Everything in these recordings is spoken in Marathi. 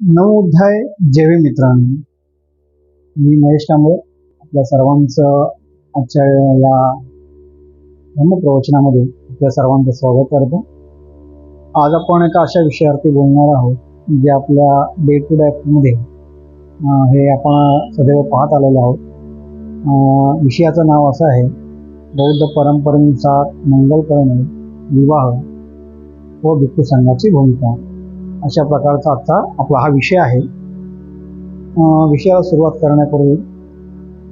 नवोध्याय जेवे मित्रांनो, मी महेश कांबळे आपल्या सर्वांचं आजच्या या धर्मप्रवचनामध्ये आपल्या सर्वांचं स्वागत करतो. आज आपण एका अशा विषयावरती बोलणार आहोत जे आपल्या डे टू डे मध्ये हे आपण सदैव पाहत आलेलो आहोत. विषयाचं नाव असं आहे, बौद्ध परंपरेनुसार मंगल करणे, विवाह व भिक्खू संघाची भूमिका. अशा प्रकारचा आजचा आपला हा विषय आहे. विषयाला सुरुवात करण्यापूर्वी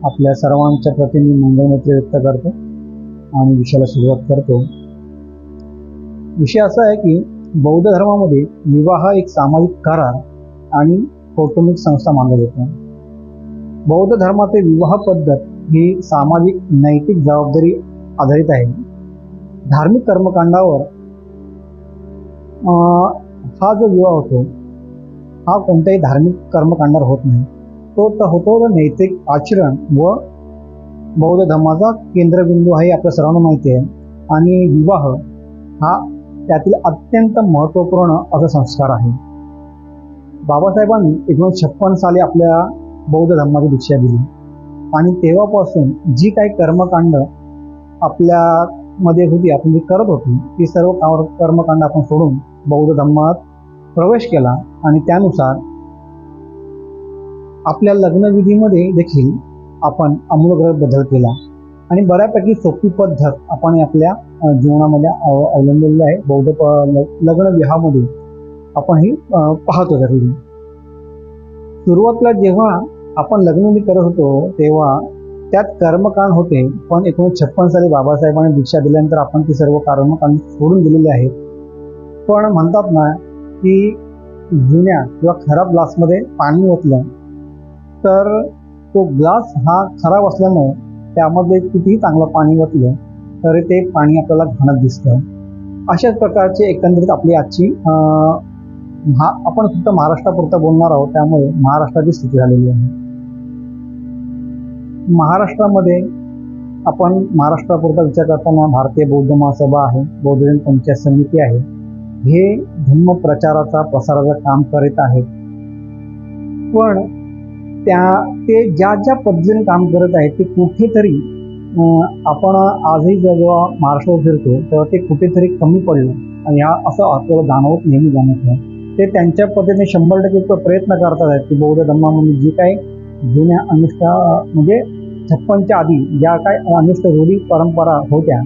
आपल्या सर्वांच्या प्रती मी मंगलमैत्री व्यक्त करतो आणि विषयाला सुरुवात करतो. विषय असा आहे की बौद्ध धर्मामध्ये विवाह एक सामाजिक करार आणि कौटुंबिक संस्था मानला जातो. बौद्ध धर्मातील विवाह पद्धत ही सामाजिक नैतिक जबाबदारी आधारित आहे. धार्मिक कर्मकांडावर हा जो विवाह होतो हा कोणत्याही धार्मिक कर्मकांडावर होत नाही. तो होतो नैतिक आचरण व बौद्ध धर्माचा केंद्रबिंदू आहे, आपल्या सर्वांना माहिती आहे. आणि विवाह हा त्यातील अत्यंत महत्त्वपूर्ण असा संस्कार आहे. बाबासाहेबांनी 1956 साली आपल्या बौद्ध धर्माची दीक्षा दिली आणि तेव्हापासून जी काही कर्मकांड आपल्यामध्ये होती, आपण जी करत होती, ती सर्व कर्मकांड आपण सोडून बौद्ध धर्मात प्रवेश केला आणि त्यानुसार आपल्या लग्नविधीमध्ये देखील आपण आमूलाग्र बदल केला आणि बऱ्यापैकी सोपी पद्धत आपण आपल्या जीवनामध्ये अवलंबलेली आहे. बौद्ध लग्न विवाहामध्ये आपण ही पाहतो. तरी सुरुवातीला जेव्हा आपण लग्नविधी करत होतो तेव्हा त्यात कर्मकांड होते, पण 1956 साली बाबासाहेबांनी दीक्षा दिल्यानंतर आपण ती सर्व कर्मकांड सोडून दिलेली आहेत. पण म्हणतात ना की जुन्या किंवा खराब ग्लासमध्ये पाणी ओतलं तर तो ग्लास हा खराब असल्यामुळे त्यामध्ये कितीही चांगलं पाणी ओतलं तरी ते पाणी आपल्याला घाणत दिसतं. अशाच प्रकारचे एकंदरीत आपली आजची आपण फक्त महाराष्ट्रापुरतं बोलणार आहोत, त्यामुळे महाराष्ट्राची स्थिती झालेली आहे. महाराष्ट्रामध्ये आपण महाराष्ट्रापुरता विचार करताना भारतीय बौद्ध महासभा आहे, बौद्ध जन पंचायत समिती आहे, हे धर्म प्रचाराचा प्रसाराचं काम करीत आहेत. पण ते ज्या पद्धतीने काम करत आहेत ते कुठेतरी आपण आजही जेव्हा महाराष्ट्रात फिरतो तेव्हा ते कुठेतरी कमी पडलं आणि असं आपल्याला नेहमी जाणवतं. ते त्यांच्या पद्धतीने 100% प्रयत्न करतात आहेत की बौद्ध धर्मामध्ये जी काही जुन्या अनिष्ट म्हणजे 56च्या आधी ज्या काही अनिष्ट रूढी परंपरा होत्या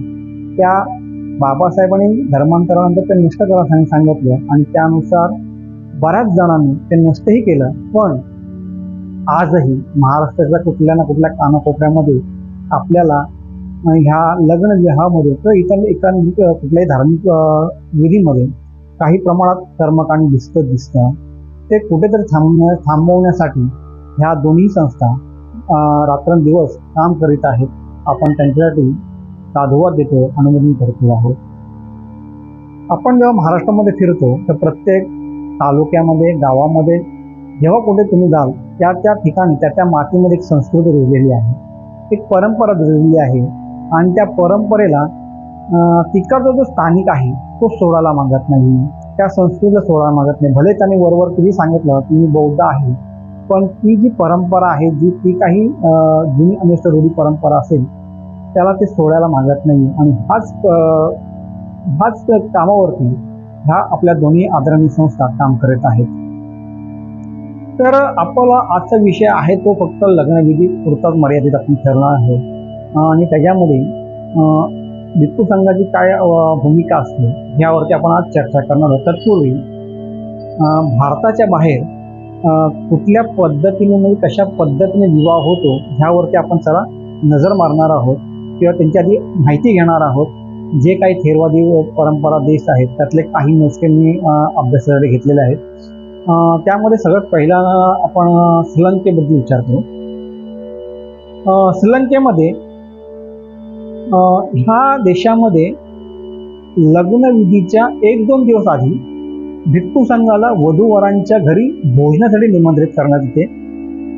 त्या बाबासाहेबांनी धर्मांतरानंतर ते नष्ट करायला सांगितलं आणि त्यानुसार बऱ्याच जणांनी ते नष्टही केलं. पण आजही महाराष्ट्राच्या कुठल्या ना कुठल्या कानाकोपऱ्यामध्ये आपल्याला ह्या लग्न विवाहामध्ये किंवा कुठल्याही धार्मिक विधीमध्ये काही प्रमाणात कर्मकांड दिसतं. ते कुठेतरी थांबवण्यासाठी ह्या दोन्ही संस्था रात्रंदिवस काम करीत आहेत. आपण त्यांच्यासाठी साधुवाद देतो, अनुमोदन करतो आहोत. आपण जेव्हा महाराष्ट्रामध्ये फिरतो तर प्रत्येक तालुक्यामध्ये, गावामध्ये जेव्हा कुठे तुम्ही जाल त्या ठिकाणी त्या मातीमध्ये एक संस्कृती रुजलेली आहे, एक परंपरा रुजलेली आहे आणि त्या परंपरेला तिकडचा जो स्थानिक आहे तो सोडायला मागत नाही, त्या संस्कृतीला सोडायला मागत नाही. भले त्यांनी वरवर किती सांगितलं की मी बौद्ध आहे, पण ती जी परंपरा आहे, ती काही जुनी अनिष्ट रूढी परंपरा असेल त्याला ते सोडायला मागत नाही. आणि ह्याच कामावरती ह्या आपल्या दोन्ही आदरणीय संस्था काम करत आहेत. तर आपला आजचा विषय आहे तो फक्त लग्नविधी पुरताच मर्यादित आपण ठरणार आहे आणि त्याच्यामध्ये भिक्खू संघाची काय भूमिका असते यावरती आपण आज चर्चा करणार आहोत. तत्पूर्वी भारताच्या बाहेर कुठल्या पद्धतीने म्हणजे कशा पद्धतीने विवाह होतो ह्यावरती आपण जरा नजर मारणार आहोत किंवा त्यांची आधी माहिती घेणार आहोत. जे काही थेरवादी परंपरा देश आहेत त्यातले काही मोजके मी अभ्यासासाठी घेतलेले आहेत. त्यामध्ये सगळ्यात पहिला आपण श्रीलंकेबद्दल विचार करू. श्रीलंकेमध्ये ह्या देशामध्ये लग्नविधीच्या 1-2 दिवस आधी भिक्खू संघाला वधूवरांच्या घरी भोजनासाठी निमंत्रित करण्यात येते.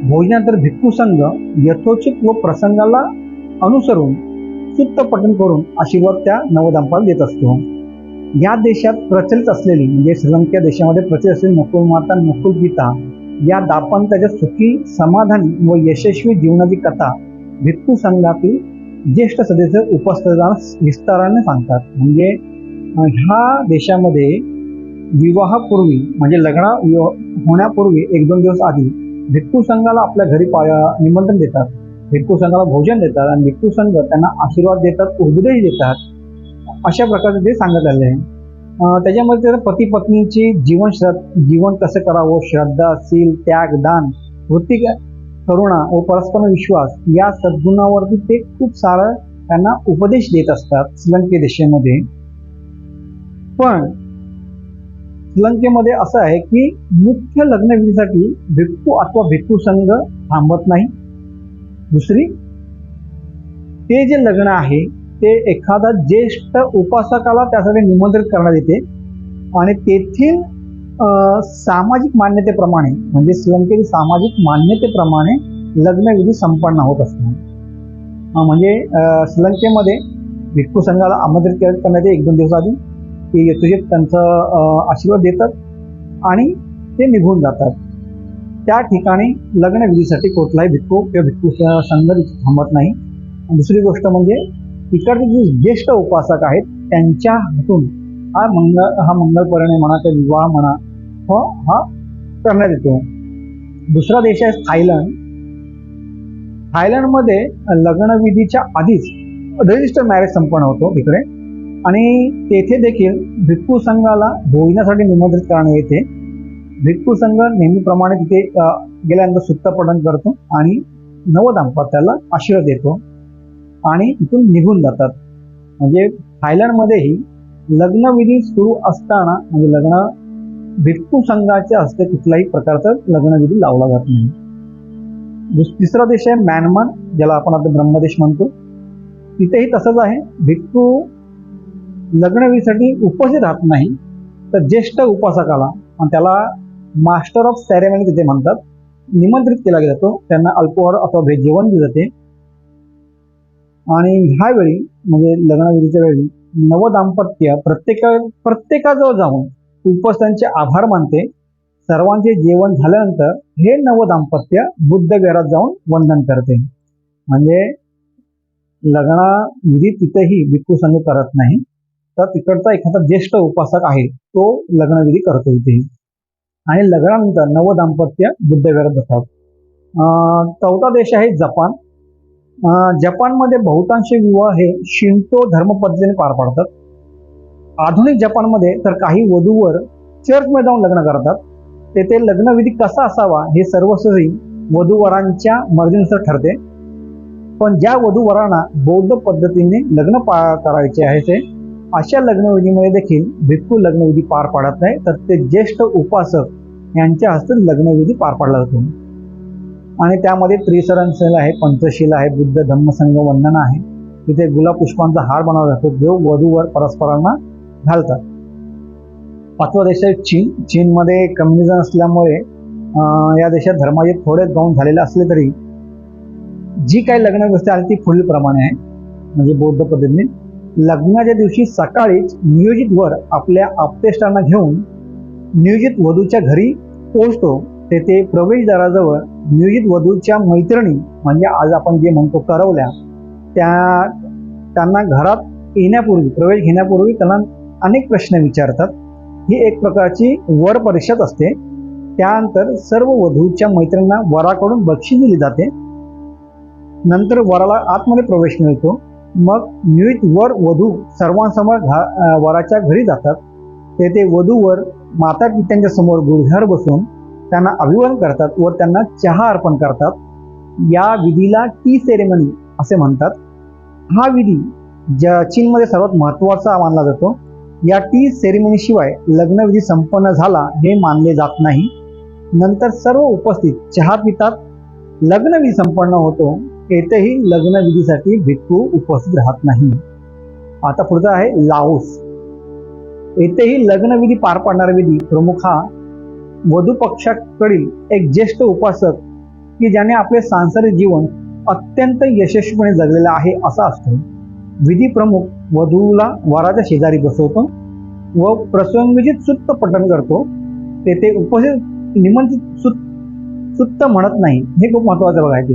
भोजनानंतर भिक्खू संघ यथोचित व प्रसंगाला अनुसरून सुत्त पठण करून आशीर्वाद त्या नवदंपतीला देत असतो. या देशात प्रचलित असलेली म्हणजे श्रीलंका देशामध्ये प्रचलित असलेली नकुल माता नकुल पिता या दाम्पत्याच्या सुखी समाधानी व यशस्वी जीवनाची कथा भिक्खू संघातील ज्येष्ठ सदस्य उपस्थितांना विस्ताराने सांगतात. म्हणजे ह्या देशामध्ये विवाहापूर्वी म्हणजे लग्न होण्यापूर्वी 1-2 दिवस आधी भिक्खू संघाला आपल्या घरी निमंत्रण देतात. भिक्खू संघाला भोजन देतात आणि भिक्खू संघ त्यांना आशीर्वाद देतात, उपदेश देतात. अशा प्रकारे ते सांगत आले आहे. त्याच्यामध्ये पती पत्नीची जीवन कसं करावं, श्रद्धा, शील, त्याग, दान, वृत्ती, करुणा व परस्पर विश्वास या सद्गुणावरती ते खूप सारं त्यांना उपदेश देत असतात श्रीलंके देशामध्ये. पण श्रीलंकेमध्ये असं आहे की मुख्य लग्नविधीसाठी भिक्खू अथवा भिक्खू संघ थांबत नाही. दुसरी, ते जे लग्न आहे ते एखादा ज्येष्ठ उपासकाला त्यासाठी निमंत्रित करण्यात येते आणि तेथील सामाजिक मान्यतेप्रमाणे म्हणजे श्रीलंकेतील सामाजिक मान्यतेप्रमाणे लग्नविधी संपन्न होत असतात. म्हणजे श्रीलंकेमध्ये भिक्खू संघाला आमंत्रित करण्यात येते 1-2 दिवस आधी. ते तुझे त्यांचं आशीर्वाद देतात आणि ते निघून जातात. त्या ठिकाणी लग्नविधीसाठी कुठलाही भिक्खू किंवा भिक्खू संघ थांबत नाही. दुसरी गोष्ट म्हणजे तिकडचे जे ज्येष्ठ उपासक आहेत त्यांच्या हातून हा मंगल परिणय म्हणा किंवा विवाह म्हणा हा करण्यात येतो. दुसरा देश आहे थायलंड. थायलंडमध्ये लग्नविधीच्या आधीच रजिस्टर मॅरेज संपन्न होतो तिकडे आणि तेथे देखील भिक्खू संघाला भोजनासाठी निमंत्रित करण्यात येते. भिक्खू संघ नेहमीप्रमाणे तिथे गेल्यानंतर सूत्रपठण करतो आणि नवदाम्पत्याला आशीर्वाद देतो आणि तिथून निघून जातात. म्हणजे थायलंडमध्येही लग्नविधी सुरू असताना म्हणजे भिक्खू संघाच्या हस्ते कुठल्याही प्रकारचा लग्नविधी लावला जात नाही. तिसरा देश आहे म्यानमार, ज्याला आपण आता ब्रह्मदेश म्हणतो. तिथेही तसंच आहे. भिक्खू लग्नविधीसाठी उपस्थित राहत नाही, तर ज्येष्ठ उपासकाला आणि त्याला मास्टर ऑफ सेरेमनी तिथे म्हणतात निमंत्रित केला जातो. त्यांना अल्पोहार अथवा भेट जेवण दिले जाते आणि ह्यावेळी म्हणजे लग्नविधीच्या वेळी नवदाम्पत्य प्रत्येकाजवळ जाऊन उपस्थितांचे आभार मानते. सर्वांचे जेवण झाल्यानंतर हे नवदाम्पत्य बुद्ध विहारात जाऊन वंदन करते. म्हणजे लग्नविधी तिथेही भिक्खू संघ करत नाही, तर तिकडचा एखादा ज्येष्ठ उपासक आहे तो लग्नविधी करतो इथे आणि लग्नानंतर नवदाम्पत्य बुद्ध विहारात जातात. चौथा देश आहे जपान. जपानमध्ये बहुतांश विवाह हे शिंतो धर्म पद्धतीने पार पाडतात. आधुनिक जपानमध्ये तर काही वधूवर चर्चमध्ये जाऊन लग्न करतात. तेथे लग्नविधी कसा असावा हे सर्वस्वी वधूवरांच्या मर्जीनुसार ठरते. पण ज्या वधूवरांना बौद्ध पद्धतीने लग्न करायचे आहे ते अशा लग्नविधीमध्ये देखील भिक्खू लग्नविधी पार पाडत नाही, तर ते ज्येष्ठ उपासक यांच्या हस्ते लग्नविधी पार पाडला जातो. आणि त्यामध्ये त्रिसरणशील आहे, पंचशील आहे, बुद्ध धम्मसंघ वंदना आहे. तिथे गुलाब पुष्पांचा हार बनवला जातो जो वधूवर परस्परांना घालतात. पाचवा देश आहे चीन. चीनमध्ये कम्युनिझम असल्यामुळे या देशात धर्माचे थोडे गौण झालेले असले तरी जी काही लग्न व्यवस्था आहे ती पुढीलप्रमाणे आहे. म्हणजे बौद्ध पद्धतीने लग्नाच्या दिवशी सकाळीच नियोजित वर आपल्या आप्तेष्टांना घेऊन नियोजित वधूच्या घरी पोहोचतो. तेथे प्रवेशद्वाराजवळ नियोजित वधूच्या मैत्रिणी म्हणजे आज आपण जे म्हणतो करवल्या त्यांना घरात येण्यापूर्वी प्रवेश घेण्यापूर्वी त्यांना अनेक प्रश्न विचारतात. ही एक प्रकारची वर परिषद असते. त्यानंतर सर्व वधूच्या मैत्रिणींना वराकडून बक्षीस दिली जाते. नंतर वराला आतमध्ये प्रवेश मिळतो. मग नियोजित वर वधू सर्वांसमोर वराच्या घरी जातात. तेथे वधूवर माता पित्यांच्या समोर गुढघ्यावर बसून त्यांना अभिवादन करतात व त्यांना चहा अर्पण करतात. या विधीला टी सेरेमनी असे म्हणतात. हा विधी चीनमध्ये सर्वात महत्त्वाचा मानला जातो. या टी सेरेमनीशिवाय लग्नविधी संपन्न झाला हे मानले जात नाही. नंतर सर्व उपस्थित चहा पितात. लग्नविधी संपन्न होतो. येथेही लग्नविधीसाठी भिक्खू उपस्थित राहत नाही. आता पुढचा आहे लाओस. येथेही लग्नविधी पार पाडणारा विधी प्रमुख हा वधू पक्षाकडील एक ज्येष्ठ उपासक की ज्याने आपले सांसारिक जीवन अत्यंत यशस्वीपणे जगलेलं आहे असा असतो. विधी प्रमुख वधूला वराच्या शेजारी बसवतो. व प्रसंगोचित सुत्त पठण करतो, तेथे उपस्थित निमंत्रित सुत्त म्हणत नाही. हे खूप महत्वाचं बघायचे.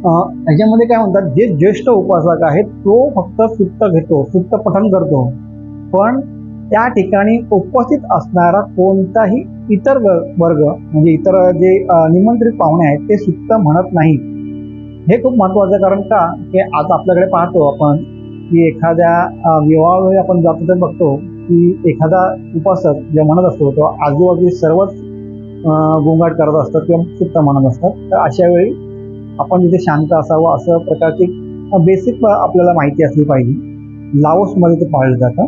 ह्याच्यामध्ये काय म्हणतात, जे ज्येष्ठ उपासक आहेत तो फक्त सुत्त घेतो, सुत्त पठण करतो, पण त्या ठिकाणी उपस्थित असणारा कोणताही इतर वर्ग म्हणजे इतर जे निमंत्रित पाहुणे आहेत ते सुत्त म्हणत नाही. हे खूप महत्वाचं. कारण का, की आज आपल्याकडे पाहतो आपण की एखाद्या विवाहावेळी आपण जातो तर बघतो की एखादा उपासक जे म्हणत असतो तेव्हा आजूबाजू सर्वच गोंगाट करत असतात किंवा सुत्त म्हणत असतात. तर अशा वेळी आपण तिथे शांत असावं, असं प्रकारची बेसिक आपल्याला माहिती असली पाहिजे. लाओसमध्ये ते पाळलं जातं.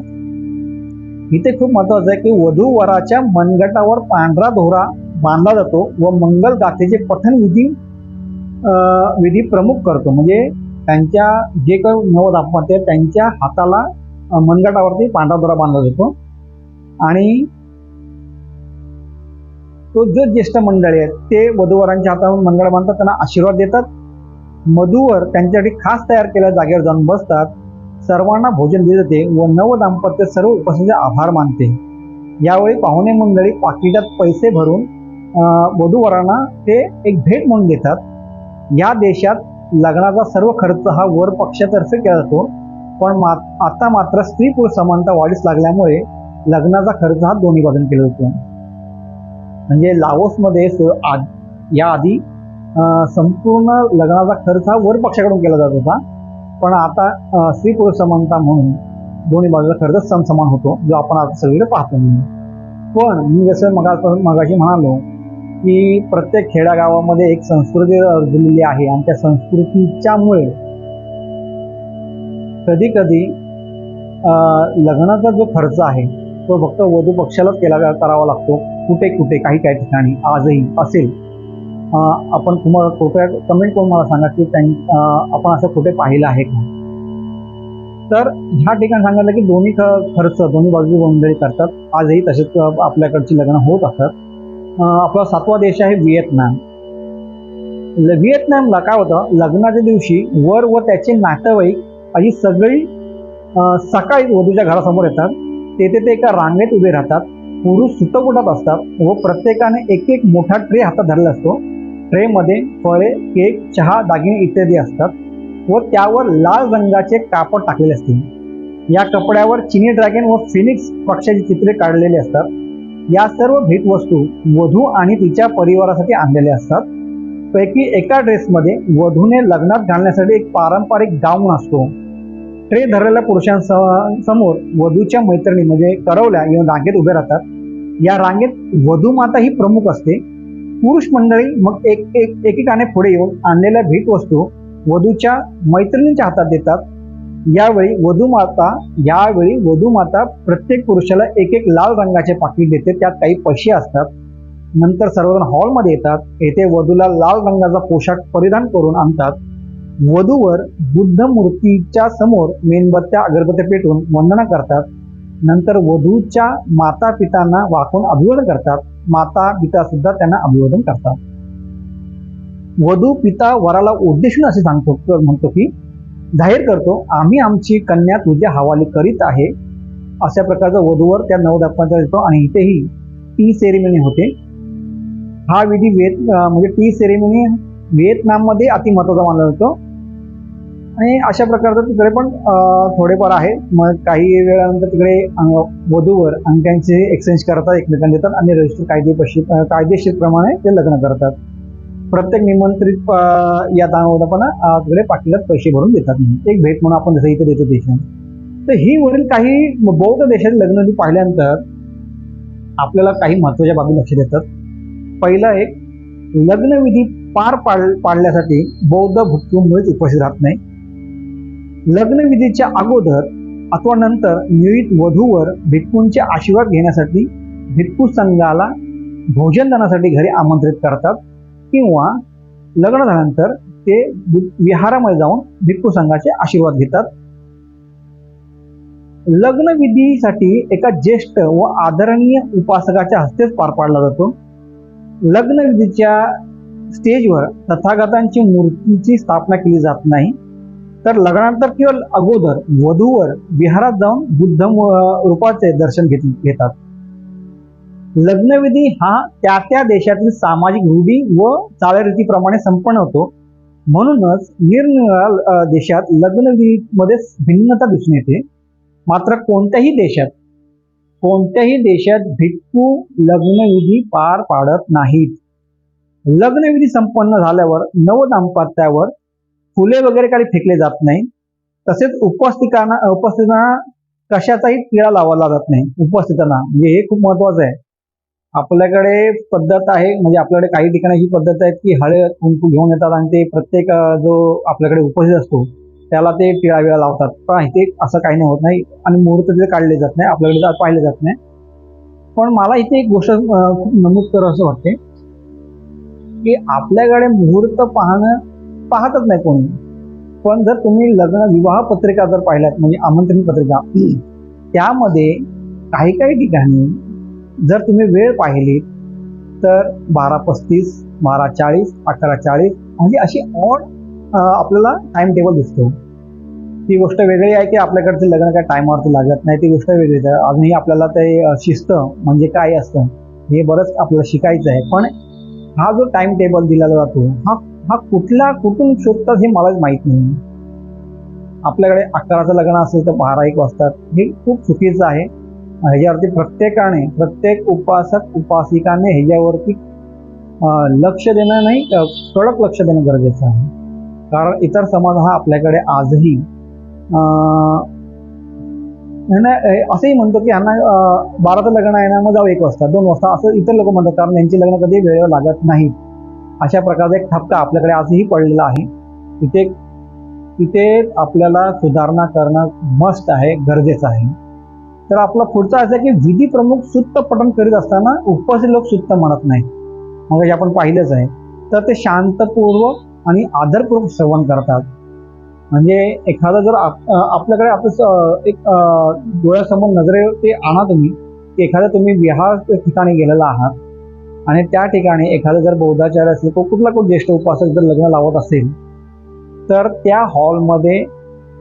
इथे खूप महत्वाचं आहे की वधू वराच्या मनगटावर पांढरा दोरा बांधला जातो व मंगल गाथेचे पठण विधी प्रमुख करतो. म्हणजे त्यांच्या जे काही नवदाम्पत्य त्यांच्या हाताला मनगटावरती पांढरा दोरा बांधला जातो आणि तो जो ज्येष्ठ मंडळी आहेत ते वधूवरांच्या हातावर मनगट बांधतात, त्यांना आशीर्वाद देतात. वधूवर त्यांच्यासाठी खास तयार केलेल्या जागेवर जाऊन बसतात. सर्वांना भोजन दिले जाते व नवदाम्पत्य सर्व उपस्थितीचे आभार मानते. यावेळी पाहुणे मंडळी पाकिटात पैसे भरून वधूवरांना ते एक भेट म्हणून देतात. या देशात लग्नाचा सर्व खर्च हा वर पक्षातर्फे केला जातो, पण आता मात्र स्त्री पुरुष समानता वाढीस लागल्यामुळे लग्नाचा खर्च हा दोन्ही बाजून केला जातो. म्हणजे लाओसमध्ये याआधी संपूर्ण लग्नाचा खर्च हा वर पक्षाकडून केला जात होता, पण आता स्त्री पुरुष समानता म्हणून दोन्ही बाजूचा खर्च समसमान होतो, जो आपण आता सगळीकडे पाहतो. पण मी जसं मगाशी म्हणालो की प्रत्येक खेड्यागावामध्ये एक संस्कृती रुजलेली आहे आणि त्या संस्कृतीच्यामुळे कधी कधी लग्नाचा जो खर्च आहे तो फक्त वधू पक्षालाच करावा लागतो. कुठे कुठे काही काही ठिकाणी आजही असेल. आपण तुम्हाला कुठे कमेंट करून मला सांगा की आपण असं कुठे पाहिलं आहे का. तर ह्या ठिकाणी सांगितलं की दोन्ही खर्च दोन्ही बाजू मंडळी करतात. आजही तसेच आपल्याकडची लग्न होत असतात. आपला 7वा देश आहे व्हिएतनाम. व्हिएतनामला काय होतं, लग्नाच्या दिवशी वर व त्याचे नातेवाईक अशी सगळी सकाळी वधूच्या घरासमोर येतात. तेथे ते एका रांगेत उभे राहतात. पुरुष सुतकुटात असतात व प्रत्येकाने एक एक मोठा ट्रे हातात धरला असतो. ट्रेमध्ये फळे, केक, चहा, दागिने इत्यादी असतात व त्यावर लाल रंगाचे कापड टाकलेले असते. या कपड्यावर चिनी ड्रॅगन व फिनिक्स पक्षाची चित्रे काढलेली असतात. या सर्व भेटवस्तू वधू आणि तिच्या परिवारासाठी आणलेल्या असतात. पैकी एका ड्रेसमध्ये वधूने लग्नात घालण्यासाठी एक पारंपरिक गाऊन असतो. ट्रे धरलेल्या पुरुषांसमोर वधूच्या मैत्रिणी म्हणजे करवल्या किंवा रांगेत उभे राहतात. या रांगेत वधू माता ही प्रमुख असते. पुरुष मंडळी मग एकेकाने पुढे येऊन आणलेल्या भेटवस्तू वधूच्या मैत्रिणींच्या हातात देतात. यावेळी वधू माता प्रत्येक पुरुषाला एक एक लाल रंगाचे पाकिट देते. त्यात काही पैसे असतात. नंतर सर्वजण हॉलमध्ये येतात. येथे वधूला लाल रंगाचा पोशाख परिधान करून आणतात. वधूवर बुद्ध मूर्तीच्या समोर मेणबत्त्या अगरबत्त्या पेटवून वंदना करतात. नंतर वधूच्या माता पितांना वाकून अभिवादन करतात. माता पिता सुद्धा त्यांना अभिवादन करतात. वधू पिता वराला उद्देशून असे म्हणतो की जाहीर करतो, आम्ही आमची कन्या तुझ्या हवाली करीत आहे. अशा प्रकारचा वधूवर त्या नवदंपत्याला येतो आणि इथेही टी सेरेमनी होते. हा विधी म्हणजे टी सेरेमनी व्हिएतनाममध्ये अति महत्वाचा मानला जातो आणि अशा प्रकारचं तिकडे पण थोडेफार आहे. मग काही वेळानंतर तिकडे वधूवर अंगठ्यांचे एक्सचेंज करतात, एकमेकांना देतात आणि रजिस्टर कायदेशीर प्रमाणे ते लग्न करतात. प्रत्येक निमंत्रित या दानवदांना तिकडे पाकिटात पैसे भरून देतात, एक भेट म्हणून आपण जसं इथे देतो देशात. तर ही वरील काही बौद्ध देशातील लग्न पाहिल्यानंतर आपल्याला काही महत्वाच्या बाबी लक्षात येतात. पहिला एक, लग्नविधी पार पाडण्यासाठी बौद्ध भिक्खू मुळीच उपस्थित राहत नाही. लग्नविधीच्या अगोदर अथवा नंतर नियुक्त वधूवर भिक्खूंचे आशीर्वाद घेण्यासाठी भिक्खू संघाला भोजनदानासाठी घरी आमंत्रित करतात किंवा लग्न झाल्यानंतर ते विहारामध्ये जाऊन भिक्खू संघाचे आशीर्वाद घेतात. लग्नविधीसाठी एका ज्येष्ठ व आदरणीय उपासकाच्या हस्तेच पार पाडला जातो. लग्नविधीच्या स्टेजवर तथागतांची मूर्तीची स्थापना केली जात नाही. तर लग्नानंतर किंवा अगोदर वधूवर विहारात जाऊन बुद्ध रूपाचे दर्शन घेतात. लग्नविधी हा त्या त्या देशातील सामाजिक रूढी व चालीरीतीप्रमाणे संपन्न होतो. म्हणूनच निरनिराळ्या देशात लग्नविधीमध्ये भिन्नता दिसून येते. मात्र कोणत्याही देशात भिक्खू लग्नविधी पार पाडत नाहीत. लग्नविधी संपन्न झाल्यावर नवदाम्पत्यावर फुले वगैरे काही फेकले जात नाही. तसेच उपस्थितांना कशाचाही टिळा लावला जात नाही. उपस्थितांना म्हणजे हे खूप महत्वाचं आहे. आपल्याकडे पद्धत आहे, म्हणजे आपल्याकडे काही ठिकाणी ही पद्धत आहे की हळद कुंकू घेऊन येतात आणि ते प्रत्येक जो आपल्याकडे उपस्थित असतो त्याला ते टिळा लावतात. पण इथे असं काही नाही होत नाही आणि मुहूर्त तिथे काढले जात नाही, आपल्याकडे पाहिले जात नाही. पण मला इथे एक गोष्ट नमूद करावं असं वाटते की आपल्याकडे मुहूर्त पाहतच नाही कोणी. पण जर तुम्ही विवाह पत्रिका जर पाहिल्यात, म्हणजे आमंत्रण पत्रिका, त्यामध्ये काही ठिकाणी जर तुम्ही वेळ पाहिली तर 12:35, 12:40, 11:40 म्हणजे अशी ऑड आपल्याला टाइम टेबल दिसतो. ती गोष्ट वेगळी आहे की आपल्याकडचे लग्न काय टायमावरती लागत नाही, ती गोष्ट वेगळीच आहे. अजूनही आपल्याला ते शिस्त म्हणजे काय असतं हे बरंच आपल्याला शिकायचं आहे. पण हा जो टाइम टेबल दिला जातो हा कुठून शोधतात हे मलाच माहित नाही. आपल्याकडे 11चं लग्न असेल तर 12-1 वाजतात, हे खूप चुकीचं आहे. ह्याच्यावरती प्रत्येक उपासक उपासिकाने ह्याच्यावरती लक्ष देणं नाही, कडक लक्ष देणं गरजेचं आहे. कारण इतर समाज हा आपल्याकडे आजही असंही म्हणतो की ह्यांना 12चं लग्न आहे ना, मग जाऊ 1 वाजता 2 वाजता असं इतर लोक म्हणतात, कारण यांची लग्न कधी वेळेवर लागत नाही. अशा प्रकारचा एक ठपका आपल्याकडे आजही पडलेला आहे. तिथे आपल्याला सुधारणा करणं मस्ट आहे, गरजेचं आहे. तर आपला पुढचा असं की विधी प्रमुख सुत्त पठण करीत असताना उपस्थित लोक सुत्त म्हणत नाही. मग आपण पाहिलंच आहे. तर ते शांतपूर्वक आणि आदरपूर्वक श्रवण करतात. म्हणजे एखादा जर आपल्याकडे आपलं एक डोळ्यासमोर नजरे ते आणा तुम्ही, की एखादा तुम्ही विहार ठिकाणी गेलेला आहात आणि त्या ठिकाणी एखादा जर बौद्धाचार्य असेल, कुठला ज्येष्ठ उपासक जर लग्न लावत असेल, तर त्या हॉलमध्ये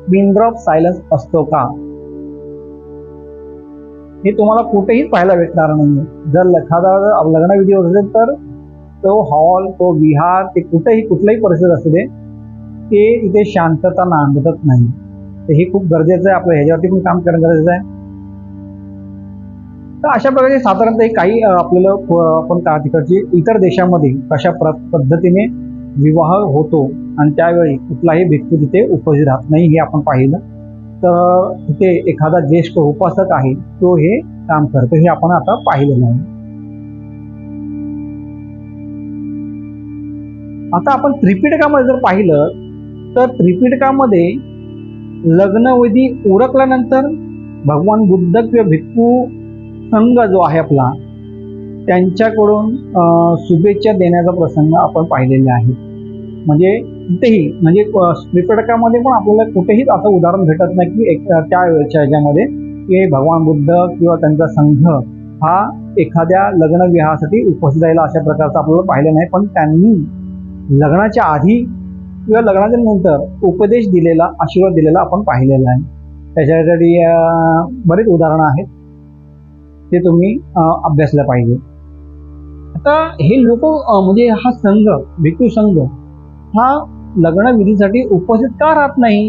पिन ड्रॉप सायलन्स असतो का, हे तुम्हाला कुठेही पाहायला भेटणार नाही. जर एखादा लग्नविधी असेल तर तो हॉल, तो विहार, ते कुठल्याही परिस्थितीत असू दे, ते तिथे शांतता नांदतच नाही. तर हे खूप गरजेचं आहे. आपलं ह्याच्यावरती पण काम करणं गरजेचं आहे. तर अशा प्रकारे साधारणतः काही आपल्याला आपण तिकडची इतर देशामध्ये कशा पद्धतीने विवाह होतो आणि त्यावेळी कुठलाही भिक्खू तिथे उपस्थित राहत नाही हे आपण पाहिलं. तर तिथे एखादा ज्येष्ठ उपासक आहे तो हे काम करतो, हे आपण आता पाहिलेलं आहे. आता आपण त्रिपिटकामध्ये जर पाहिलं तर त्रिपिटकामध्ये लग्नविधी उरकल्यानंतर भगवान बुद्ध किंवा भिक्खू संघ जो आहे आपला, त्यांच्याकडून शुभेच्छा देण्याचा प्रसंग आपण पाहिलेले आहे. म्हणजे तिथेही म्हणजे त्रिपिटकामध्ये पण आपल्याला कुठेही असं उदाहरण भेटत नाही की त्या वेळच्या ह्याच्यामध्ये की भगवान बुद्ध किंवा त्यांचा संघ हा एखाद्या लग्न विवाहासाठी उपस्थित राहिला, अशा प्रकारचं आपल्याला पाहिलं नाही. पण त्यांनी लग्नाच्या आधी किंवा लग्नाच्या नंतर उपदेश दिलेला, आशीर्वाद दिलेला आपण पाहिलेला आहे. त्याच्यासाठी बरेच उदाहरणं आहेत, ते तुम्ही अभ्यासलं पाहिजे. आता हे लोक म्हणजे हा संघ, भिक्खू संघ हा लग्नविधीसाठी उपस्थित का राहत नाही,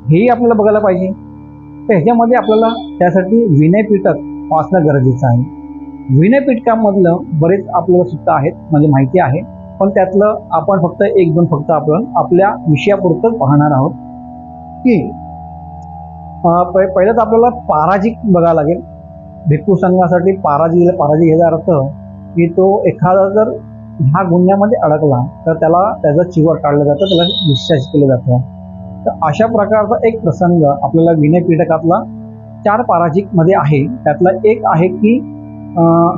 हेही आपल्याला बघायला पाहिजे. तर ह्याच्यामध्ये आपल्याला त्यासाठी विनयपीठक वाचणं गरजेचं आहे. विनयपीठकामधलं बरेच आपल्याला सुद्धा आहेत, म्हणजे माहिती आहे, पण त्यातलं आपण फक्त 1-2 फक्त आपण आपल्या विषयापुरतं पाहणार आहोत. की पहिलं तर आपल्याला पाराजिक बघावं लागेल. भिक्खू संघासाठी पाराजी ह्याचा अर्थ की तो एखादा जर ह्या गुन्ह्यामध्ये अडकला तर त्याचं चिवर काढलं जातं, त्याला निश्चय केलं जातं. तर अशा प्रकारचा एक प्रसंग आपल्याला विनयपीठकातला 4 पाराजिक मध्ये आहे. त्यातला एक आहे की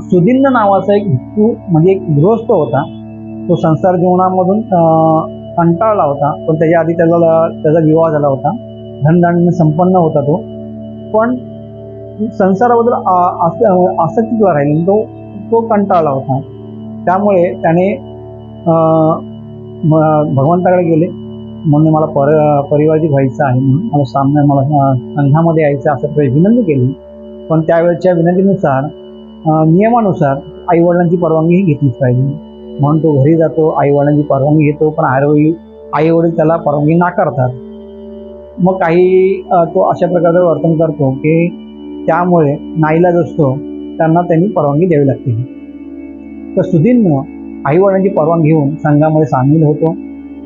सुदिन्न नावाचा एक भिक्खू, म्हणजे एक गृहस्थ होता. तो संसार जीवनामधून कंटाळला होता, पण त्याच्या आधी त्याचा विवाह झाला होता, धनधान्य संपन्न होता तो. पण संसाराबद्दल आसक्तीला राहिली, तो कंटाळला होता. त्यामुळे त्याने भगवंताकडे गेले म्हणून मला परिवारिक व्हायचं आहे, म्हणून मला सामने मला संघामध्ये यायचं असं विनंती केली. पण त्यावेळेच्या विनंतीनुसार नियमानुसार आईवडिलांची परवानगी घेतलीच पाहिजे. म्हणून तो घरी जातो, आईवडिलांची परवानगी घेतो, पण आईवडील त्याला परवानगी नाकारतात. मग काही तो अशा प्रकारचं वर्तन करतो की त्यामुळे नाईलाज असतो, त्यांनी परवानगी द्यावी लागते. तर सुधीरनं आईवडिलांची परवानगी घेऊन संघामध्ये सामील होतो,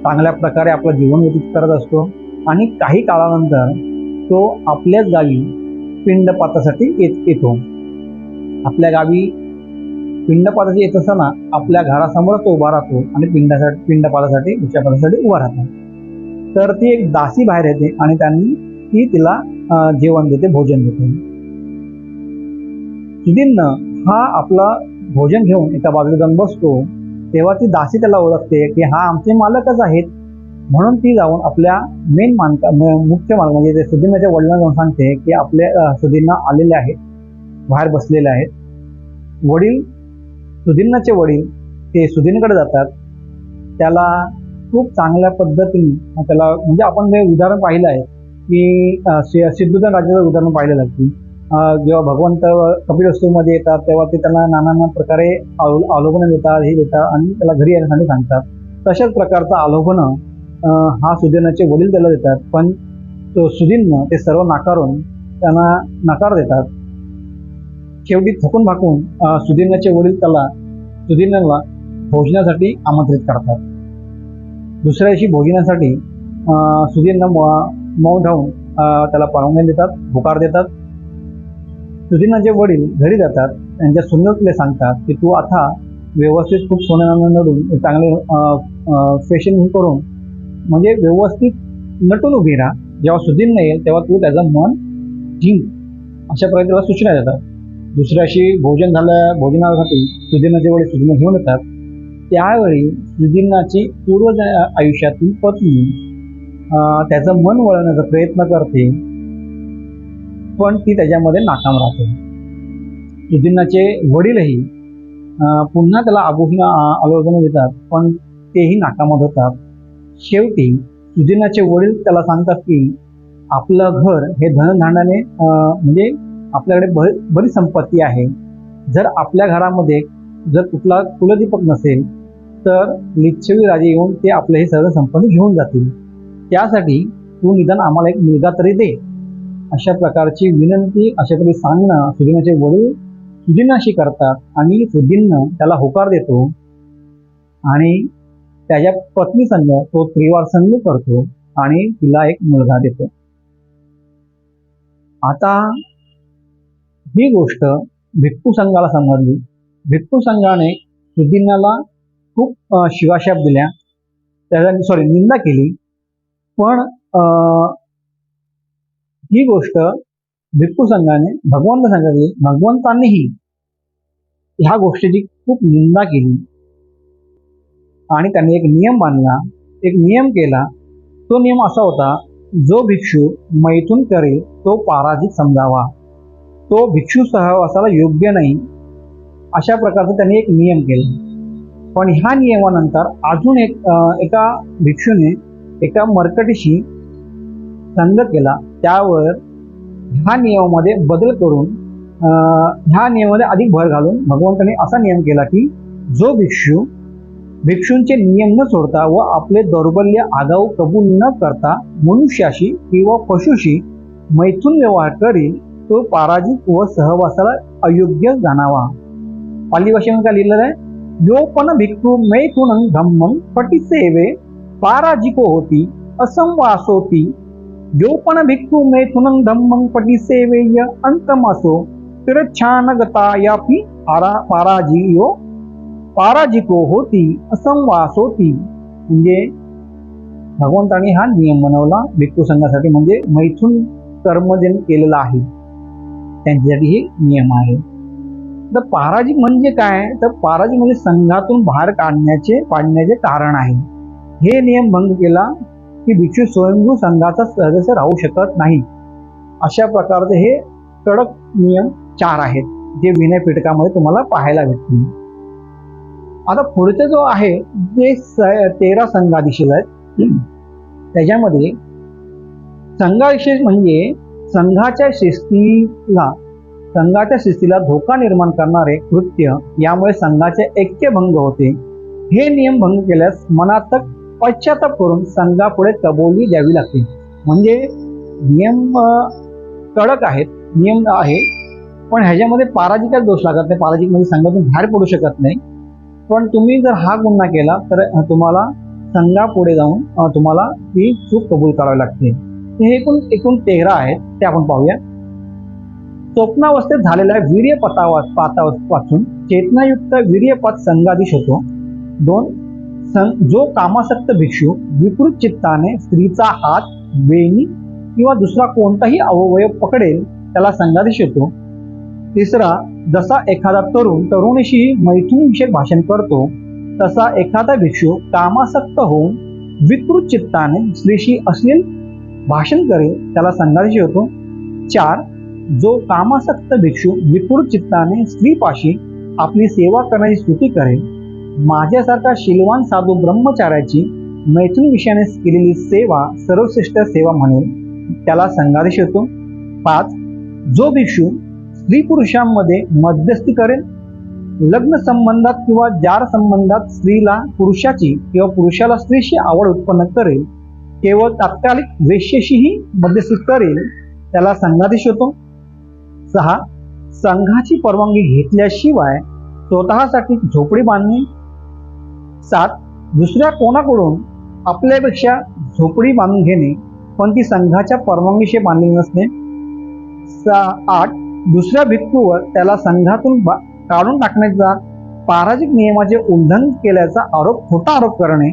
चांगल्या प्रकारे आपलं जीवन व्यतीत करत असतो आणि काही काळानंतर तो आपल्याच गावी पिंडपातासाठी येतो. आपल्या गावी पिंडपातासाठी येत असताना आपल्या घरासमोर तो उभा राहतो आणि पिंडपातासाठी उभा राहतो. तर ती एक दासी बाहेर येते आणि ती तिला जेवण देते, भोजन देते. सुधीरनं हा आपला भोजन घेऊन एका बाजूला जाऊन बसतो, तेव्हा ती दासी त्याला ओळखते की हा आमचे मालकच आहेत. म्हणून ती जाऊन आपल्या मुख्य मालक म्हणजे सुधीरनाच्या वडिलांना जाऊन सांगते की आपल्या सुधीरना आलेले आहेत, बाहेर बसलेले आहेत. सुधीरनाचे वडील ते सुधीरकडे जातात. त्याला खूप चांगल्या पद्धतीने त्याला म्हणजे आपण जे उदाहरण पाहिलं आहे की सिद्धूधन राजाचं उदाहरण पाहिलेलं आहे की जेव्हा भगवंत कपिलवस्तूमध्ये येतात तेव्हा ते त्यांना नाना प्रकारे अवलोकन देतात, हे देतात आणि त्याला घरी येण्यासाठी सांगतात. तशाच प्रकारचं अवलोकन हा सुधीरनाचे वडील त्याला देतात. पण तो सुधीरनं ते सर्व नाकारून त्यांना नकार देतात. शेवटी थकून भाकून सुधीरनाचे वडील सुधीरनाला भोजनासाठी आमंत्रित करतात. दुसऱ्या दिवशी भोजनासाठी सुधीरनं मौन राहून त्याला परवानगी देतात, होकार देतात. सुधीरनाचे वडील घरी जातात, त्यांच्या सुनेला सांगतात की तू आता व्यवस्थित खूप सोन्यानं नटून चांगले फॅशन करून म्हणजे व्यवस्थित नटून उभी राहा. जेव्हा सुधीर येईल तेव्हा तू त्याचं मन जिंक, अशा प्रकारे त्याला सूचना देतात. दुसऱ्याशी भोजनासाठी सुधीरनाचे वडील सुधीरना घेऊन येतात. त्यावेळी सुधीरनाची पूर्व आयुष्यातील पत्नी त्याचं मन वळवण्याचा प्रयत्न करते, पण ती त्याच्यामध्ये नाकाम राहते. सुधीरनाचे वडीलही पुन्हा त्याला अवलोकन देतात, पण तेही नाकामत होतात. शेवटी सुधीरनाचे वडील त्याला सांगतात की आपलं घर हे धनधान्याने म्हणजे आपल्याकडे बरीच संपत्ती आहे. जर आपल्या घरामध्ये जर कुठला कुलदीपक नसेल तर लिच्छवी राजे येऊन ते आपले हे सर्व संपत्ती घेऊन जातील. त्यासाठी तू निदान आम्हाला एक मुलगा तरी दे, अशा प्रकारची विनंती अशा तरी सांगणं सुधीरनाचे वडील सुधीरनाशी करतात आणि सुधीरनं त्याला होकार देतो आणि त्याच्या पत्नी संग तो त्रिवार संग करतो आणि तिला एक मुलगा देतो. आता ही गोष्ट भिक्खू संघाला समजली. भिक्खू संघाने सुधीरनाला खूप शिवाशाप दिल्या, त्याला निंदा केली. पण ही गोष्ट भिक्खू संघाने भगवंतांनीही ह्या गोष्टीची खूप निंदा केली आणि त्यांनी एक नियम बांधला, एक नियम केला. तो नियम असा होता, जो भिक्षू मैथून करेल तो पराजित समजावा, तो भिक्षू सहवासाला योग्य नाही, अशा प्रकारचा त्यांनी एक नियम केला. पण ह्या नियमानंतर अजून एका भिक्षूने एका मरकटीशी संग केला. त्यावर ह्या नियमामध्ये बदल करून ह्या नियमामध्ये अधिक भर घालून भगवंतांनी असा नियम केला की जो भिक्षूंचे नियम न सोडता व आपले दौर्बल्य आगाऊ कबूल न करता मनुष्याशी किंवा पशुशी मैथून व्यवहार करील तो पराजित व सहवासाला अयोग्य जाणावा. पाली भाषेमध्ये काय लिहिलेलं आहे, यो पण भिक्खू मैथुनं धम्मं पटिसेवे पराजिको होती असंवासोती. यो पण भिक्खू मैथुनं धम्मं पटिसेवेय अंतमासो तिरच्छानगतायापि पराजिको होती असंवासोती. म्हणजे भगवंतांनी हा नियम बनवला भिक्खू संघासाठी, म्हणजे मैथुन कर्म जे केलेलं आहे त्यांच्यासाठी हे नियम आहे. तर पराजिक म्हणजे काय, तर पराजिक म्हणजे संघातून बाहेर पाडण्याचे कारण आहे. हे नियम भंग केला की भिक्षू स्वयंभू संघाचा सदस्य राहू शकत नाही. अशा प्रकारचे हे कडक नियम 4 आहेत जे विनय पिटकामध्ये तुम्हाला पाहायला भेटतील. आता पुढचे जो आहे ते 13 संघाधीशील आहेत. त्याच्यामध्ये संघाविशेष म्हणजे संघाच्या शिस्तीला धोका निर्माण करणारे कृत्य, यामुळे संघाचे ऐक्यभंग होते. हे नियम भंग केल्यास मनात पश्चाताप करून संघापुढे कबुली द्यावी लागते. म्हणजे नियम कडक आहेत, नियम आहे, पण ह्याच्यामध्ये पराजिकाच दोष लागत नाही. पराजिक म्हणजे संघातून बाहेर पडू शकत नाही. पण तुम्ही जर हा गुन्हा केला तर तुम्हाला संघापुढे जाऊन तुम्हाला ती चूक कबूल करावी लागते. हे एकूण 13 आहेत, ते आपण पाहूया. स्वप्नावस्थेत झालेल्या वीर्यपातापासून चेतनायुक्त वीर्यपात संघाधीश होतो. 2. जो कामासक्त भिक्षू विकृत चित्ताने स्त्रीचा हात, वेणी किंवा दुसरा कोणताही अवयव पकडेल त्याला संघाधीश होतो. 3. जसा एखादा तरुणीशी मैथुनविषयक भाषण करतो, तसा एखादा भिक्षू कामासक्त होऊन विकृत चित्ताने स्त्रीशी अश्लील भाषण करेल त्याला संघाधीश होतो. 4. जो कामासक्त भिक्षू विकृत चित्ताने स्त्रीपाशी आपली सेवा करण्याची स्तुती करेल, माझ्यासारखा शीलवान साधू ब्रह्मचार्याची मैथुन विषयाने केलेली सेवा सर्वश्रेष्ठ सेवा म्हणेल त्याला संघाधीश होतो. 5. जो भिक्षू स्त्री पुरुषांमध्ये मध्यस्थी करेल, लग्न संबंधात किंवा जार संबंधात स्त्रीला पुरुषाची किंवा पुरुषाला स्त्रीशी आवड उत्पन्न करेल, केवळ तात्कालिक वेश्येशीही मध्यस्थी करेल त्याला संघाधीश होतो. 6. संघाची परवानगी घेतल्याशिवाय स्वतःसाठी झोपडी बांधणे. 7. दुसऱ्या कोणाकडून आपल्यापेक्षा झोपडी बांधून घेणे, पण ती संघाच्या परवानगीशी बांधलेली नसणे. 8. दुसऱ्या भिक्षूवर त्याला संघातून काढून टाकण्याचा पराजिक नियमाचे उल्लंघन केल्याचा खोटा आरोप करणे,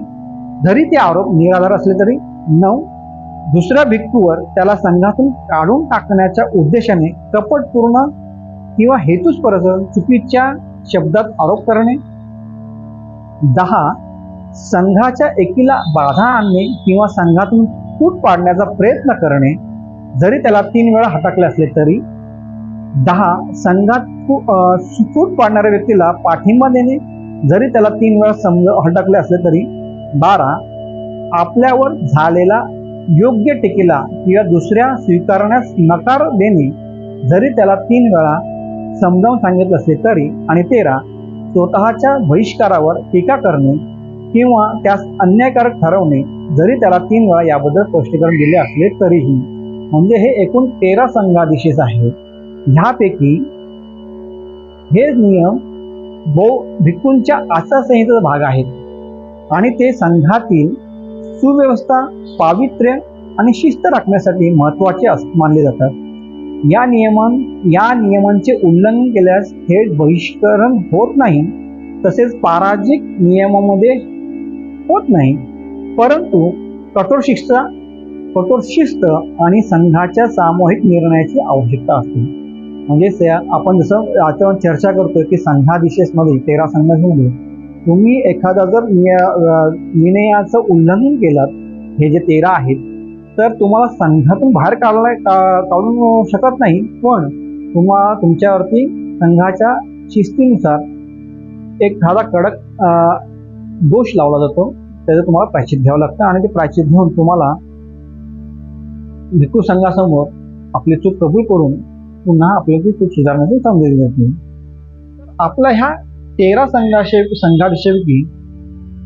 जरी ते आरोप निराधार असले तरी. 9. दुसऱ्या भिक्षूवर त्याला संघातून काढून टाकण्याच्या उद्देशाने कपटपूर्ण किंवा हेतुस्परस चुकीच्या शब्दात आरोप करणे. 10. संघाच्या एकीला बाधा आणणे किंवा संघातून फूट पाडण्याचा प्रयत्न करणे, जरी त्याला 3 वेळा हटकले असले तरी. 10. संघात फूट पाडणाऱ्या व्यक्तीला पाठिंबा देणे, जरी त्याला 3 वेळा हटकले असले तरी. 12. आपल्यावर झालेला योग्य टीकेला किंवा दुसऱ्या स्वीकारण्यास नकार देणे, जरी त्याला 3 वेळा समजावून सांगितले असले तरी. आणि 13. स्वतःच्या बहिष्कारावर टीका करणे किंवा त्यास अन्यायकारक ठरवणे, जरी त्याला 3 वेळा याबद्दल स्पष्टीकरण दिले असले तरीही. म्हणजे हे एकूण 13 संघाधीश आहेत. ह्यापैकी हे नियम भिक्खूंच्या आचारसंहितेचा भाग आहेत आणि ते संघातील सुव्यवस्था, पावित्र्य आणि शिस्त राखण्यासाठी महत्त्वाचे मानले जातात. या नियमांचे उल्लंघन केल्यास थेट बहिष्करण होत नाही, तसेच पराजिक नियमामध्ये होत नाही, परंतु कठोर शिस्त आणि संघाच्या सामूहिक निर्णयाची आवश्यकता असते. म्हणजे आपण जसं आता चर्चा करतोय की संघाधीशमध्ये 13 संघाधीशमध्ये तुम्ही एखादा जर विनयाचं उल्लंघन केलं, हे जे 13 आहेत, तर तुम्हाला संघातून बाहेर काढून शकत नाही, पण तुमच्यावरती संघाच्या शिस्तीनुसार एखादा कडक दोष लावला जातो, त्याचं तुम्हाला प्रायश्चित घ्यावं लागतं आणि ते प्रायश्चित घेऊन तुम्हाला भिक्खू संघासमोर आपली चूक कबूल करून पुन्हा आपल्याची चूक सुधारण्याची संधी देते. आपला ह्या 13 संघाधीशापैकी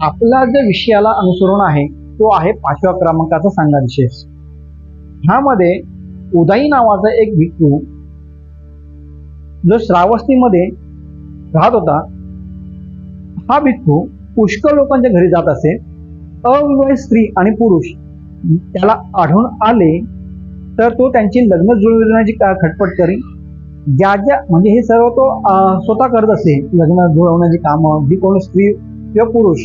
आपला जे विषयाला अनुसरून आहे तो आहे 5व्या क्रमांकाचा संघाधीश. ह्यामध्ये उदाई नावाचा एक भिक्खू जो श्रावस्तीमध्ये राहत होता. हा भिक्खू पुष्कळ लोकांच्या घरी जात असे. अविवाहित स्त्री आणि पुरुष त्याला आढळून आले तर तो त्यांची लग्न जुळवण्याची खटपट करी. म्हणजे हे सर्व तो स्वतः करत असे. लग्न जुळवण्याची कामं, जी कोणी स्त्री किंवा पुरुष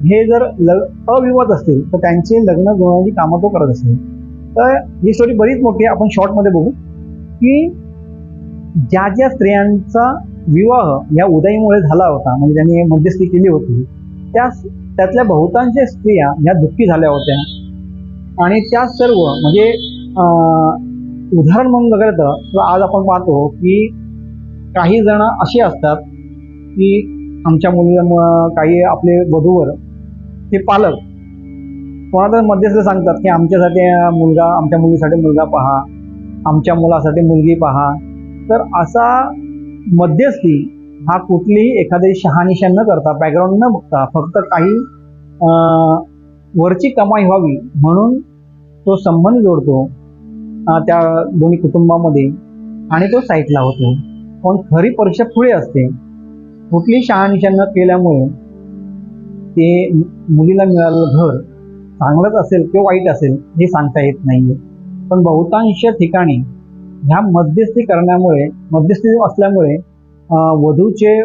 हे जर अविवाहित असतील तर त्यांचे लग्न जुळवण्याची कामं तो करत असेल. तर ही स्टोरी बरीच मोठी आहे, आपण शॉर्टमध्ये बघू की ज्या स्त्रियांचा विवाह या उदाईमुळे झाला होता, म्हणजे त्यांनी मध्यस्थी केली होती, त्यातल्या बहुतांश स्त्रिया या दुःखी झाल्या होत्या. आणि त्या सर्व म्हणजे उदाहरण म्हणून बघायला तर आज आपण पाहतो की काही जण असे असतात की आमच्या मुलीमुळं काही आपले वधूवर ते पालक कोणाला मध्यस्थी सांगतात की आमच्यासाठी मुलगा, आमच्या मुलीसाठी मुलगा पहा, आमच्या मुलासाठी मुलगी पहा. तर असा मध्यस्थी हा कुठलीही एखादी शहानिशा न करता, बॅकग्राऊंड न बघता, फक्त काही वरची कमाई व्हावी म्हणून तो संबंध जोडतो त्या दोन्ही कुटुंबामध्ये आणि तो साईटला होतो. पण खरी परीक्षा पुढे असते. कुठलीही शहानिशा न केल्यामुळे ते मुलीला मिळालेलं घर चांगलंच असेल किंवा वाईट असेल हे सांगता येत नाहीये. पण बहुतांश ठिकाणी ह्या मध्यस्थी करण्यामुळे, मध्यस्थी असल्यामुळे वधूचे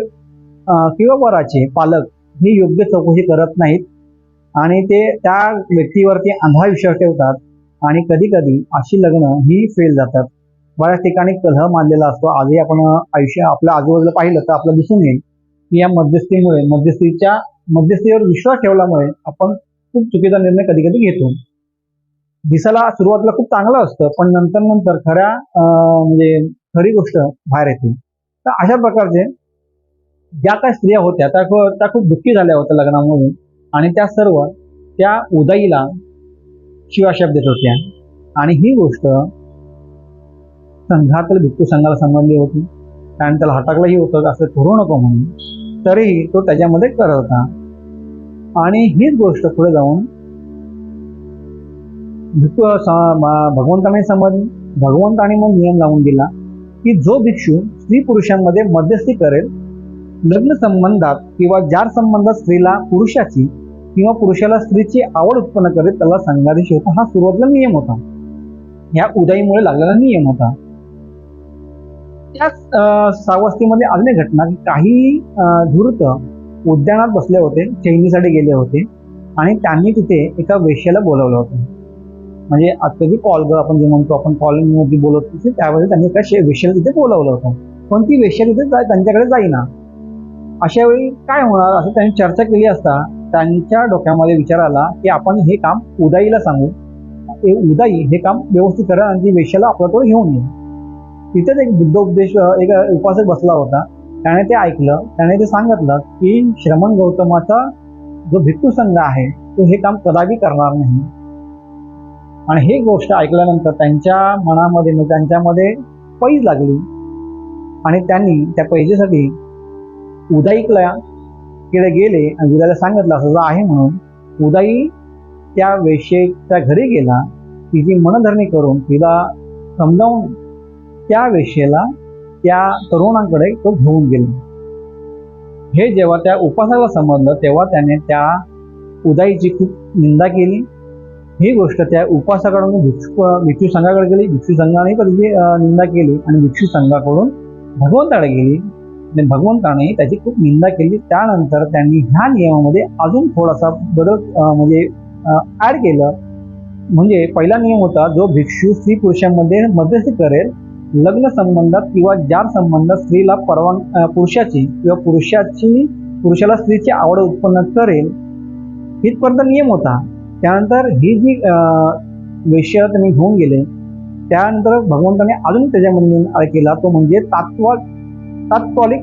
किंवा वराचे पालक ही योग्य चौकशी करत नाहीत आणि ते त्या व्यक्तीवरती अंधा विश्वास ठेवतात आणि कधी कधी अशी लग्न ही फेल जातात. बऱ्याच ठिकाणी कलह मानलेला असतो. आजही आपण आपल्या आजूबाजूला पाहिलं तर आपल्याला दिसून येईल की या मध्यस्थीमुळे, मध्यस्थीवर विश्वास ठेवल्यामुळे आपण खूप चुकीचा निर्णय कधी कधी घेतो. दिसायला सुरुवातीला खूप चांगलं असतं, पण नंतर नंतर म्हणजे खरी गोष्ट बाहेर येते. तर अशा प्रकारचे ज्या काही स्त्रिया होत्या त्या खूप दुःखी झाल्या होत्या लग्नामुळे आणि त्या सर्व त्या उदाईला शिवाशाप देत होत्या. आणि ही गोष्ट संघातील भिक्खू संघाला संबंधली होती. कारण त्याला हटकलंही होतं असं करू नको म्हणून, तरीही तो त्याच्यामध्ये करत होता. आणि हीच गोष्ट पुढे जाऊन भगवंताने समजली. भगवंताने मग नियम लावून दिला की जो भिक्षू स्त्री पुरुषांमध्ये मध्यस्थी करेल, लग्न संबंधात किंवा जार संबंधात स्त्रीला पुरुषाची किंवा पुरुषाला स्त्रीची आवड उत्पन्न करेल त्याला संघाधीश होता. हा सुरुवातीला नियम होता, ह्या उदाईमुळे लागलेला नियम होता. त्याच सावस्तीमध्ये अजून एक घटना की काही धूर्त उद्यानात बसले होते, चैनीसाठी गेले होते आणि त्यांनी तिथे एका वेश्याला बोलावलं होतं. म्हणजे आजकाल कॉल गर आपण जे म्हणतो, आपण कॉलिंग मध्ये बोलत होतो त्यावेळी त्यांनी एका वेश्याला तिथे बोलावलं होतं. पण ती वेश्या तिथे त्यांच्याकडे जाईना. अशा वेळी काय होणार असं त्यांनी चर्चा केली असता त्यांच्या डोक्यामध्ये विचार आला की आपण हे काम उदाईला सांगू, उदाई हे काम व्यवस्थित करा आणि ती वेश्याला आपल्याकडे घेऊन येईल. तिथेच एक बुद्धोपदेश, एक उपासक बसला होता. त्याने ते ऐकलं. त्याने ते सांगितलं की श्रमण गौतमाचा जो भिक्खू संघ आहे तो हे काम कदापि करणार नाही. आणि ही गोष्ट ऐकल्यानंतर त्यांच्या मनामध्ये, त्यांच्यामध्ये पैज लागली आणि त्यांनी त्या पैजेसाठी उदाईकडे गेले आणि उदाईला सांगितलं असं आहे म्हणून. उदाई त्या वेश्येच्या घरी गेला, तिची मनधरणी करून तिला समजावून त्या वेश्येला त्या तरुणांकडे तो घेऊन गेला. हे जेव्हा त्या उपासकाला समजलं तेव्हा त्याने त्या उदाईची खूप निंदा केली. ही गोष्ट त्या उपासकाकडून भिक्षू संघाकडे गेली. भिक्षू संघाने त्याची निंदा केली आणि भिक्षू संघाकडून भगवंताकडे गेली आणि भगवंताने त्याची खूप निंदा केली. त्यानंतर त्यांनी ह्या नियमामध्ये अजून थोडासा बदल म्हणजे ऍड केलं. म्हणजे पहिला नियम होता जो भिक्षू स्त्री पुरुषांमध्ये मध्यस्थी करेल, लग्न संबंधात किंवा जार संबंधात स्त्रीला पुरुषाची किंवा पुरुषाला स्त्रीची आवड उत्पन्न करेल, इथपर्यंत नियम होता. त्यानंतर ही जी वेश्या त्यांनी घेऊन गेले, त्यानंतर भगवंताने अजून त्याच्यामध्ये ऍड केला, तो म्हणजे तात्कालिक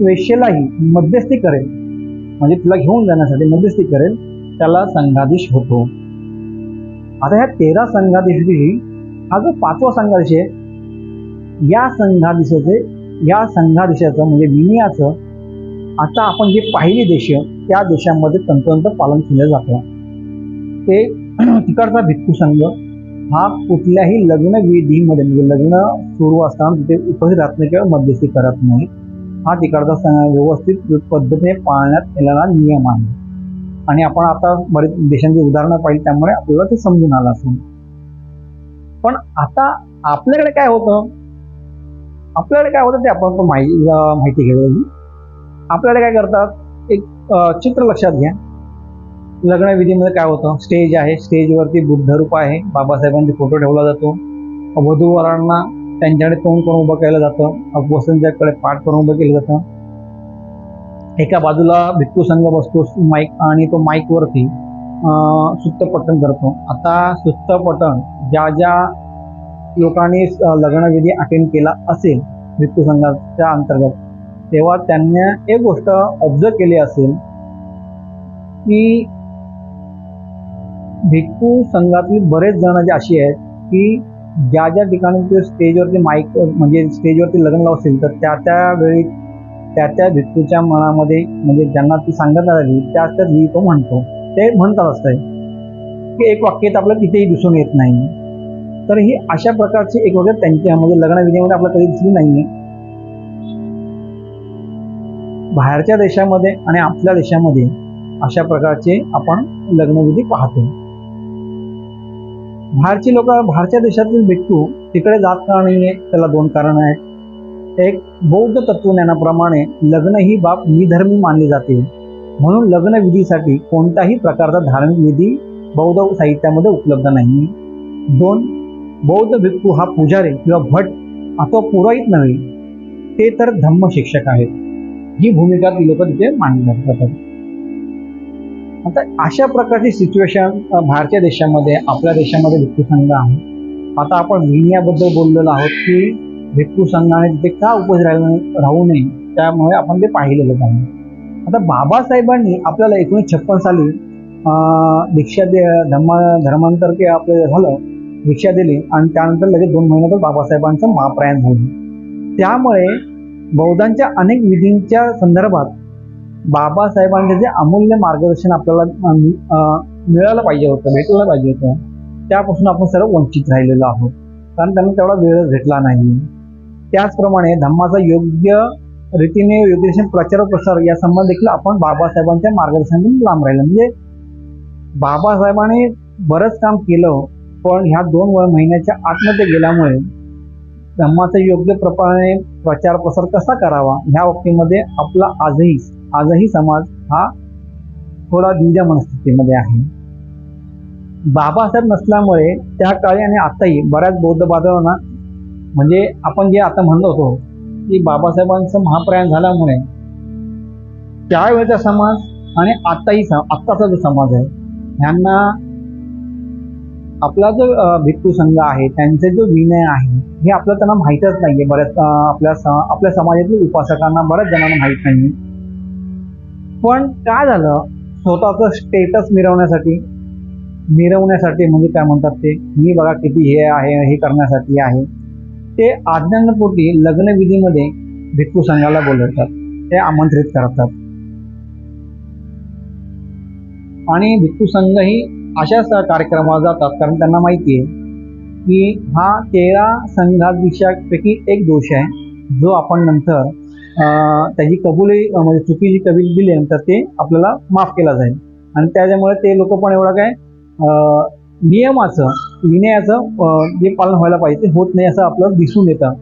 वेश्येलाही मध्यस्थी करेल, म्हणजे तिला घेऊन जाण्यासाठी मध्यस्थी करेल, त्याला संघाधीश होतो. आता ह्या 13 संघाधीशांपैकी हा जो 5वा संघाधीश आहे, या संघाधीशाचं म्हणजे विनयाचं आता आपण जे पाहिली देश त्या देशामध्ये तंतोतंत पालन केलं जातं. ते तिकडचा भिक्खू संघ हा कुठल्याही लग्न विधीमध्ये म्हणजे लग्न सुरू असताना तिथे उपस्थित राहत नाही किंवा मध्यस्थी करत नाही. हा तिकडचा व्यवस्थित पद्धतीने पाळण्यात केलेला नियम आहे. आणि आपण आता बरेच देशांची उदाहरणं पाहिली त्यामुळे आपल्याला ते समजून आलं असेल. पण आता आपल्याकडे काय होतं ते आपण माहिती घेऊया. आपल्याकडे काय करतात, एक चित्र लक्षात घ्या. लग्न विधीमध्ये काय होतं, स्टेज आहे, स्टेजवरती बुद्ध रूप आहे, बाबासाहेबांचा फोटो ठेवला जातो, वधू वरांना त्यांच्याकडे तोंड करून उभं केलं जातं, वसंतच्याकडे पाठ करून उभं केलं जातं. एका बाजूला भिक्खू संघ बसतो माईक आणि तो माईकवरती सुत्तपठण करतो. आता सुत्तपठण ज्या लोकांनी लग्नविधी अटेंड केला असेल भिक्खू संघाच्या अंतर्गत, तेव्हा त्यांनी एक गोष्ट ऑब्झर्व केली असेल की भिक्खू संघातील बरेच जण जे अशी आहेत की ज्या ज्या ठिकाणी ते स्टेजवरती माईक म्हणजे स्टेजवरती लग्न लावत असेल तर त्या त्या भिक्खूच्या मनामध्ये म्हणजे ज्यांना ती सांगत आली त्याच तो म्हणतो. ते म्हणतात असतं की एक वाक्य आपल्याला तिथेही दिसून येत नाही. तर ही अशा प्रकारची एक वगैरे त्यांच्या म्हणजे लग्नविधीमध्ये आपल्याला कधी दिसली नाहीये. बाहेरच्या देशामध्ये आणि आपल्या देशामध्ये अशा प्रकारचे आपण लग्नविधी पाहतो. बाहेरच्या देशातील भिक्खू तिकडे जात का नाहीये, त्याला दोन कारण आहेत. एक, बौद्ध तत्वज्ञानाप्रमाणे लग्न ही बाब निधर्मी मानली जाते, म्हणून लग्नविधीसाठी कोणत्याही प्रकारचा धार्मिक विधी बौद्ध साहित्यामध्ये उपलब्ध नाही. दोन, बौद्ध भिक्खू हा पुजारी किंवा भट अथवा पुरोहित नव्हे, ते तर धम्म शिक्षक आहेत. ही भूमिका ती लोक तिथे मांडली जातात. आता अशा प्रकारची सिच्युएशन बाहेरच्या देशामध्ये आपल्या देशामध्ये भिक्खू संघ आहे. आता आपण विनयाबद्दल बोललेलो आहोत की भिक्खू संघाने तिथे का उपस्थित राहू नये, त्यामुळे आपण ते पाहिलेलं आहे. आता बाबासाहेबांनी आपल्याला 1956 साली दीक्षा धर्मांतर के आपलं झालं, दीक्षा दिली आणि त्यानंतर लगेच 2 महिन्यातच बाबासाहेबांचं महाप्रयाण झालं. त्यामुळे बौद्धांच्या अनेक विधींच्या संदर्भात बाबासाहेबांचे जे अमूल्य मार्गदर्शन आपल्याला मिळालं पाहिजे होतं, भेटलं पाहिजे होतं, त्यापासून आपण सर्व वंचित राहिलेलो आहोत, कारण त्यांना तेवढा वेळ भेटला नाही. त्याचप्रमाणे धम्माचा योग्य रीतीने योग्य प्रचार प्रसार या संबंध देखील आपण बाबासाहेबांच्या मार्गदर्शनातून लांब राहिलं. म्हणजे बाबासाहेबांनी बरंच काम केलं, पण ह्या 2 महिन्याच्या आतमध्ये गेल्यामुळे धम्माचा योग्य प्रमाणे प्रचार प्रसार कसा करावा ह्या बाबतीमध्ये आपला आजही समाज हा थोडा द्विधा मनस्थितीमध्ये आहे. बाबासाहेब नसल्यामुळे त्या काळी आणि आताही बऱ्याच बौद्ध बांधवांना म्हणजे आपण जे आता म्हणत होतो की बाबासाहेबांचं महाप्रयाण झाल्यामुळे त्यावेळेचा समाज आणि आत्ताचा जो समाज आहे ह्यांना आपला जो भिक्खू संघ आहे त्यांचे जो विनय आहे हे आपल्याला त्यांना माहीतच नाहीये. बऱ्याच आपल्या समाजातील उपासकांना बऱ्याच जणांना माहीत नाही. पण काय झालं, स्वतःचं स्टेटस मिरवण्यासाठी म्हणजे काय म्हणतात ते, मी बघा किती हे आहे, हे करण्यासाठी आहे, ते आज्ञांपोटी लग्नविधीमध्ये भिक्खू संघाला बोलवतात, ते आमंत्रित करतात. आणि भिक्खू संघ ही अशाच कार्यक्रमाला जातात कारण त्यांना माहिती आहे की हा 13 संघाधीशापैकी एक दोष आहे, जो आपण नंतर त्याची म्हणजे चुकीची कबुली दिल्यानंतर ते आपल्याला माफ केला जाईल. आणि त्याच्यामुळे ते लोक पण एवढं काय विनयाचं जे पालन व्हायला पाहिजे ते होत नाही असं आपल्याला दिसून येतं.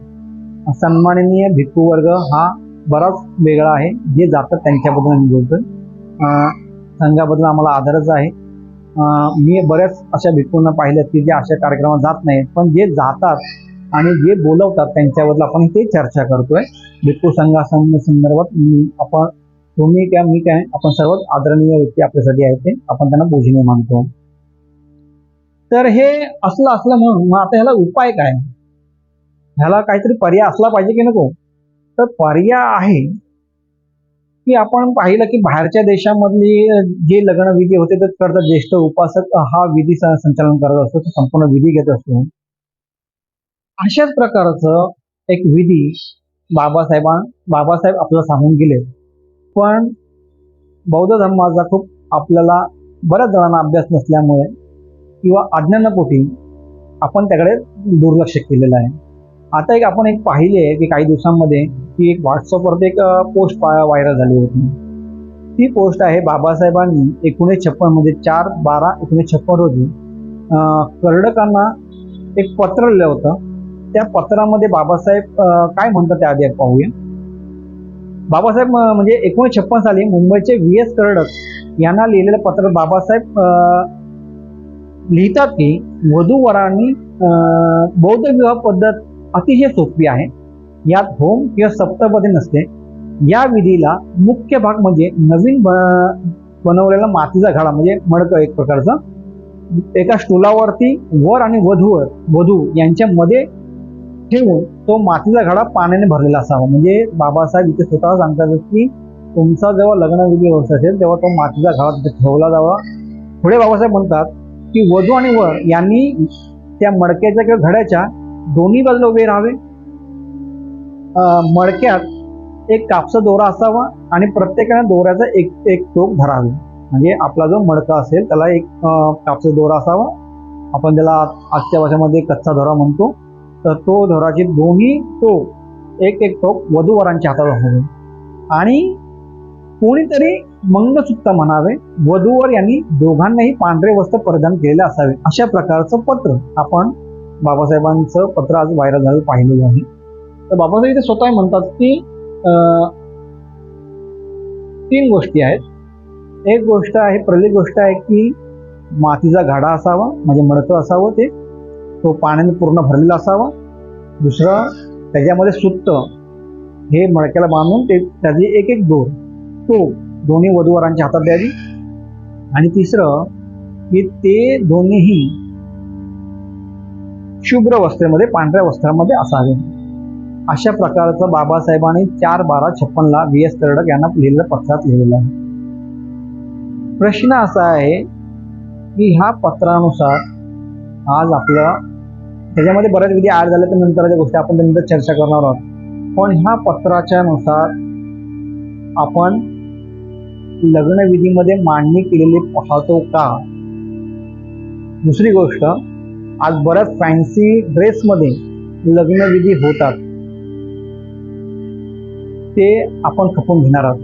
सन्माननीय भिक्खू वर्ग हा बराच वेगळा आहे. जे जातात त्यांच्याबद्दल मी बोलतोय. संघाबद्दल आम्हाला आदरच आहे. मी बऱ्याच अशा भिक्खूंना पाहिलं की जे अशा कार्यक्रमात जात नाहीत, पण जे जातात आणि जे बोलवतात त्यांच्याबद्दल आपण इथे चर्चा करतोय. भिक्खू संघासंदर्भात आपण तुम्ही काय मी काय आपण सर्वात आदरणीय व्यक्ती आपल्यासाठी आहे ते आपण त्यांना पूजनीय मानतो. तर हे असलं म्हणून मग आता ह्याला उपाय काय, ह्याला काहीतरी पर्याय असला पाहिजे की नको. तर पर्याय आहे की आपण पाहिलं की बाहेरच्या देशामधली जे लग्नविधी होते ते करता ज्येष्ठ उपासक हा विधी संचालन करत असतो, संपूर्ण विधी घेत असतो. अशाच प्रकारचं एक विधी बाबासाहेब आपल्याला सांगून गेले. पण बौद्ध धर्माचा खूप आपल्याला बऱ्याच जणांना अभ्यास नसल्यामुळे किंवा अज्ञानापोटी आपण त्याकडे दुर्लक्ष केलेलं आहे. आता आपण पाहिले आहे की काही दिवसांमध्ये की एक व्हॉट्सअपवरती एक पोस्ट व्हायरल झाली होती. ती पोस्ट आहे बाबासाहेबांनी 1956 म्हणजे 4/12/1956 रोजी कर्डकांना एक पत्र लिहिलं होतं. त्या पत्रामध्ये बाबासाहेब काय म्हणतात ते आधी पाहूया. बाबासाहेब म्हणजे 1956 साली मुंबईचे VS कर्डक यांना लिहिलेलं पत्र बाबासाहेब लिहितात की वधूवरांनी बौद्ध विवाह पद्धत अतिशय सोपी आहे. यात होम किंवा सप्तपदी नसते. या विधीला मुख्य भाग म्हणजे नवीन बनवलेला मातीचा घडा म्हणजे मडकं एक प्रकारचं एका स्टूलावरती वर आणि वधू यांच्या मध्ये ठेवून तो मातीचा घडा पाण्याने भरलेला असावा. म्हणजे बाबासाहेब इथे स्वतः सांगतात की तुमचा जेव्हा लग्नविधी होत असेल तेव्हा तो मातीचा घडा तिथे ठेवला जावा. पुढे बाबासाहेब म्हणतात की वधू आणि वर यांनी त्या मडक्याच्या किंवा घड्याच्या दोन्ही बाजूला उभे राहावे. मडक्यात एक कापसा दोरा असावा आणि प्रत्येकाने दोऱ्याचा एक एक टोक धरावे. म्हणजे आपला जो मडका असेल त्याला एक कापसा दोरा असावा, आपण त्याला आजच्या भाषेमध्ये कच्चा दोरा म्हणतो. तर तो दोराचे दोन्ही टोक एक एक टोक वधूवरांच्या हातात असावे आणि कोणीतरी मंगळसूत्र म्हणावे. वधूवर यांनी दोघांनाही पांढरे वस्त्र परिधान केलेले असावे. अशा प्रकारचं पत्र आपण बाबासाहेबांचं पत्र आज व्हायरल झालं पाहिलेलं आहे. तर बाबासाहेब इथे स्वतः म्हणतात की 3 गोष्टी आहेत. एक गोष्ट आहे, पहिली गोष्ट आहे की मातीचा घाडा असावा, म्हणजे मडकं असावं, तो पाण्याने पूर्ण भरलेला असावा. दुसरं, त्याच्यामध्ये सुत्त हे मडक्याला बांधून त्याची एक एक दोर तो दोन्ही वधूवरांच्या हातात द्यावी. आणि तिसरं की ते दोन्हीही शुभ्र वस्त्रामध्ये, पांढऱ्या वस्त्रामध्ये असावे. अशा प्रकारचं बाबासाहेबांनी 4/12/56 V.S. कर्डक यांना लिहिलेल्या पत्रात लिहिलेलं आहे. प्रश्न असा आहे की ह्या पत्रानुसार आज आपलं त्याच्यामध्ये बऱ्याच विधी ऍड झाल्या, तर नंतरच्या गोष्टी आपण त्यानंतर चर्चा करणार आहोत. पण ह्या पत्राच्या नुसार आपण लग्नविधीमध्ये मांडणी केलेली पाहतो का? दुसरी गोष्ट, आज बऱ्याच फॅन्सी ड्रेसमध्ये लग्नविधी होतात, ते आपण खपून घेणार आहोत.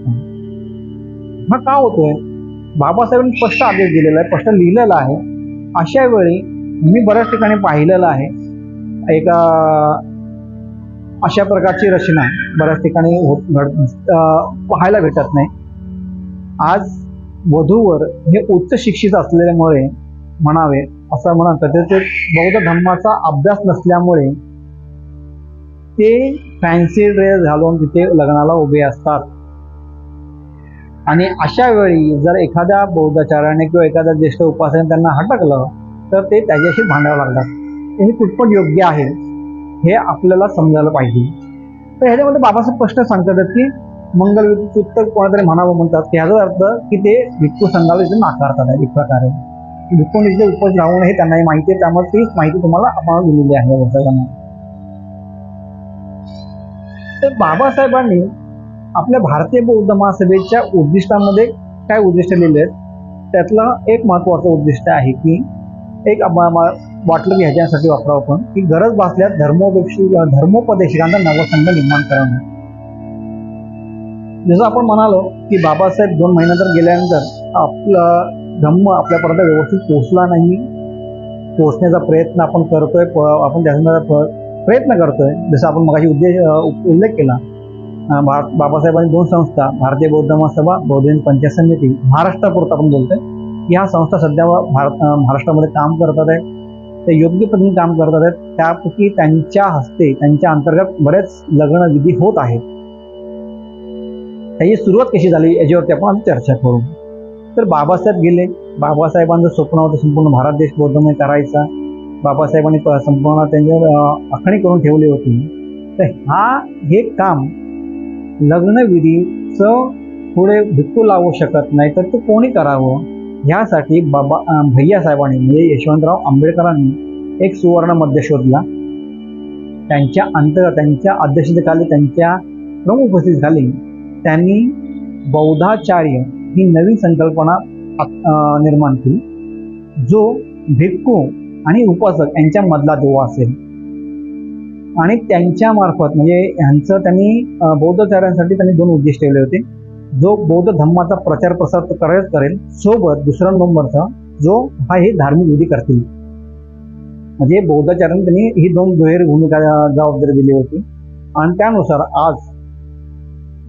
हा का होतोय? बाबासाहेबांनी स्पष्ट आदेश दिलेला आहे, स्पष्ट लिहिलेला आहे. अशा वेळी मी बऱ्याच ठिकाणी पाहिलेलं आहे, एका अशा प्रकारची रचना बऱ्याच ठिकाणी पाहायला भेटत नाही. आज वधूवर हे उच्च शिक्षित असलेल्यामुळे म्हणावे असं म्हणतात, ते बौद्ध धर्माचा अभ्यास नसल्यामुळे ते फॅन्सी ड्रेस घालून तिथे लग्नाला उभे असतात. आणि अशा वेळी जर एखाद्या बौद्धाचार्याने किंवा एखाद्या ज्येष्ठ उपासकाने त्यांना हटकलं तर ते त्याच्याशी भांडावं लागतात. हे कितपत योग्य आहे हे आपल्याला समजायला पाहिजे. तर ह्याच्यामध्ये बाबासाहेब स्पष्ट सांगतात की मंगलसूत्र कोणातरी म्हणावं म्हणतात, की ह्याचा अर्थ की ते भिक्खू संघाला इथे नाकारतात आहे. एक प्रकारे भिक्खूंनी इथे उपज राहून हे त्यांनाही माहिती आहे, त्यामुळे तीच माहिती तुम्हाला आपण दिलेली आहे बाबासाहेबांना. तर बाबासाहेबांनी आपल्या भारतीय बौद्ध महासभेच्या उद्दिष्टामध्ये काय उद्दिष्ट लिहिले आहेत, त्यातलं एक महत्वाचं उद्दिष्ट आहे की एक वाटलं की ह्याच्यासाठी वापरावं आपण, की गरज भासल्यास धर्मोपदेशकांचा नवसंघ निर्माण करणं. जसं आपण म्हणालो की बाबासाहेब 2 महिन्यानंतर गेल्यानंतर आपला धम्म आपल्यापर्यंत व्यवस्थित पोहोचला नाही, पोहोचण्याचा प्रयत्न आपण करतोय, आपण त्याचा प्रयत्न करतोय. जसं आपण मगाशी उल्लेख केला, बाबासाहेबांनी 2 संस्था, भारतीय बौद्ध महासभा, बौद्ध पंचायत समिती, महाराष्ट्रापुरता आपण बोलतोय, ह्या संस्था सध्या महाराष्ट्रामध्ये काम करतात आहेत. ते योग्य पद्धतीने काम करतात आहेत. त्यापैकी त्यांच्या हस्ते, त्यांच्या अंतर्गत बरेच लग्नविधी होत आहेत. त्याची सुरुवात कशी झाली याच्यावरती आपण चर्चा करू. तर बाबासाहेब गेले, बाबासाहेबांचं स्वप्न होतं संपूर्ण भारत देश बौद्धमय करायचा. बाबासाहेबांनी संपूर्ण त्यांच्यावर आखणी करून ठेवली होती. तर हे काम लग्नविधीचं पुढे भिक्खू लावू शकत नाही, तर ते कोणी करावं, ह्यासाठी भैया साहेबांनी म्हणजे यशवंतराव आंबेडकरांनी एक सुवर्ण मध्य शोधला. त्यांच्या अंतर्गत, त्यांच्या अध्यक्षतेखाली, त्यांच्या प्रमुख उपस्थितीखाली त्यांनी बौद्धाचार्य ही नवीन संकल्पना निर्माण केली, जो भिक्खू आणि उपासक यांच्या मधला दुवा असेल. आणि त्यांच्या मार्फत म्हणजे ह्यांचं त्यांनी बौद्धाचार्यांसाठी त्यांनी 2 उद्दिष्ट ठेवले होते. जो बौद्ध धर्माचा प्रचार प्रसार करेल, सोबत दुसरा नंबरचा जो हे धार्मिक विधी करतील. म्हणजे बौद्धाचार्यांनी त्यांनी ही 2 दुहेरी भूमिका जबाबदारी दिली होती. आणि त्यानुसार आज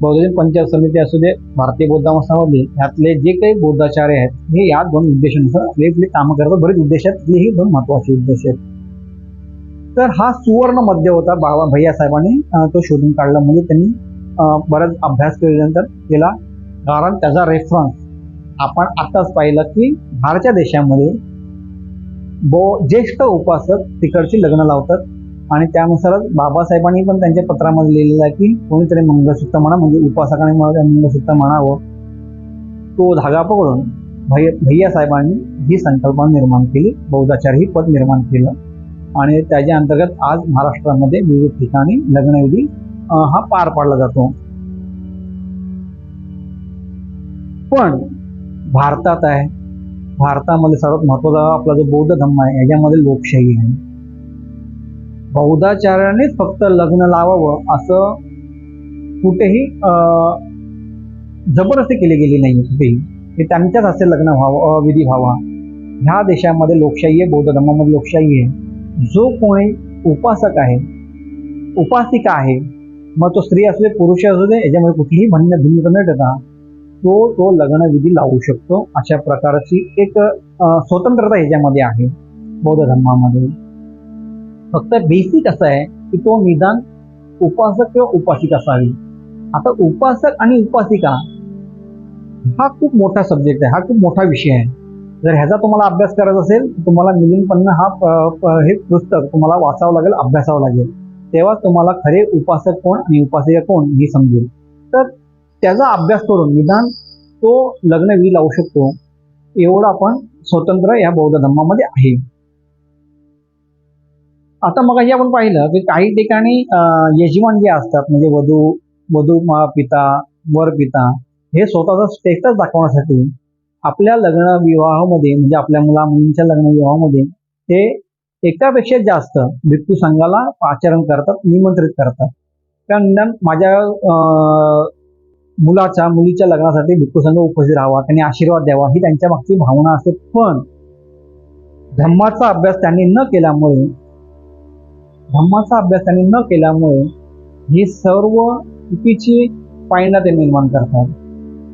बौद्ध पंचायत समिती असू दे, भारतीय बौद्ध महासभा, यातले जे काही बौद्धाचार्य आहेत हे या 2 उद्देशानुसार आपले कामं करतात. बरेच उद्देश आहेत, हे 2 महत्वाचे उद्देश आहेत. तर हा सुवर्ण मध्य होता, भैया साहेबांनी तो शोधून काढला. म्हणजे त्यांनी बराच अभ्यास केल्यानंतर केला. कारण त्याचा रेफरन्स आपण आताच पाहिलं की बाहेरच्या देशामध्ये ज्येष्ठ उपासक तिकडची लग्न लावतात. आणि त्यानुसारच बाबासाहेबांनी पण त्यांच्या पत्रामध्ये लिहिलेलं आहे की कोणीतरी मंगळसूत्र म्हणा, म्हणजे उपासकाने मंगळसूत्र म्हणावं, तो धागा पकडून भैया साहेबांनी ही संकल्पना निर्माण केली, बौद्धाचार्य ही पद निर्माण केलं आणि त्याच्या अंतर्गत आज महाराष्ट्रामध्ये विविध ठिकाणी लग्नविधी हा पार पाडला जातो. पण भारतात आहे, भारतामध्ये सर्वात महत्वाचा आपला जो बौद्ध धर्म आहे याच्यामध्ये लोकशाही आहे. बौद्धाचार्यानेच फक्त लग्न लावावं असं कुठेही जबरदस्ती केली गेली नाही कुठेही, की त्यांच्याच असे लग्न व्हावं, विधी व्हावा. ह्या देशामध्ये लोकशाही आहे, बौद्ध धर्मामध्ये लोकशाही आहे. जो कोणी उपासक आहे, उपासिका आहे, मग तो स्त्री असू दे पुरुष असू दे, याच्यामध्ये कुठलीही भिन्नता न ठेवता तो लग्नविधी लावू शकतो. अशा प्रकारची एक स्वतंत्रता ह्याच्यामध्ये आहे बौद्ध धर्मामध्ये. फक्त बेसिक असं आहे की तो निदान उपासक किंवा उपासिका असावी. आता उपासक आणि उपासिका हा खूप मोठा सब्जेक्ट आहे, हा खूप मोठा विषय आहे. जर ह्याचा तुम्हाला अभ्यास करायचा असेल तर तुम्हाला मिलिंदपन्ना हे पुस्तक तुम्हाला वाचावं लागेल, अभ्यासावं लागेल. तेव्हा तुम्हाला खरे उपासक कोण आणि उपासिका कोण हे समजेल. तर त्याचा अभ्यास करून निदान तो लग्नविधी लावू शकतो एवढं आपण स्वतंत्र या बौद्ध धर्मामध्ये आहे. आता मग आपण पाहिलं की काही ठिकाणी यजमान जे असतात म्हणजे वधू पिता वर पिता हे स्वतःचा स्टेटस दाखवण्यासाठी आपल्या लग्न विवाहामध्ये म्हणजे आपल्या मुलींच्या लग्न विवाहामध्ये ते एकापेक्षा जास्त भिक्खू संघाला आचरण करतात, निमंत्रित करतात. कारण माझ्या मुलीच्या लग्नासाठी भिक्खू संघ उपस्थित राहावा, त्यांनी आशीर्वाद द्यावा ही त्यांच्या मागची भावना असते. पण धम्माचा अभ्यास त्यांनी न केल्यामुळे ही सर्व चुकीची पायंडा ते निर्माण करतात.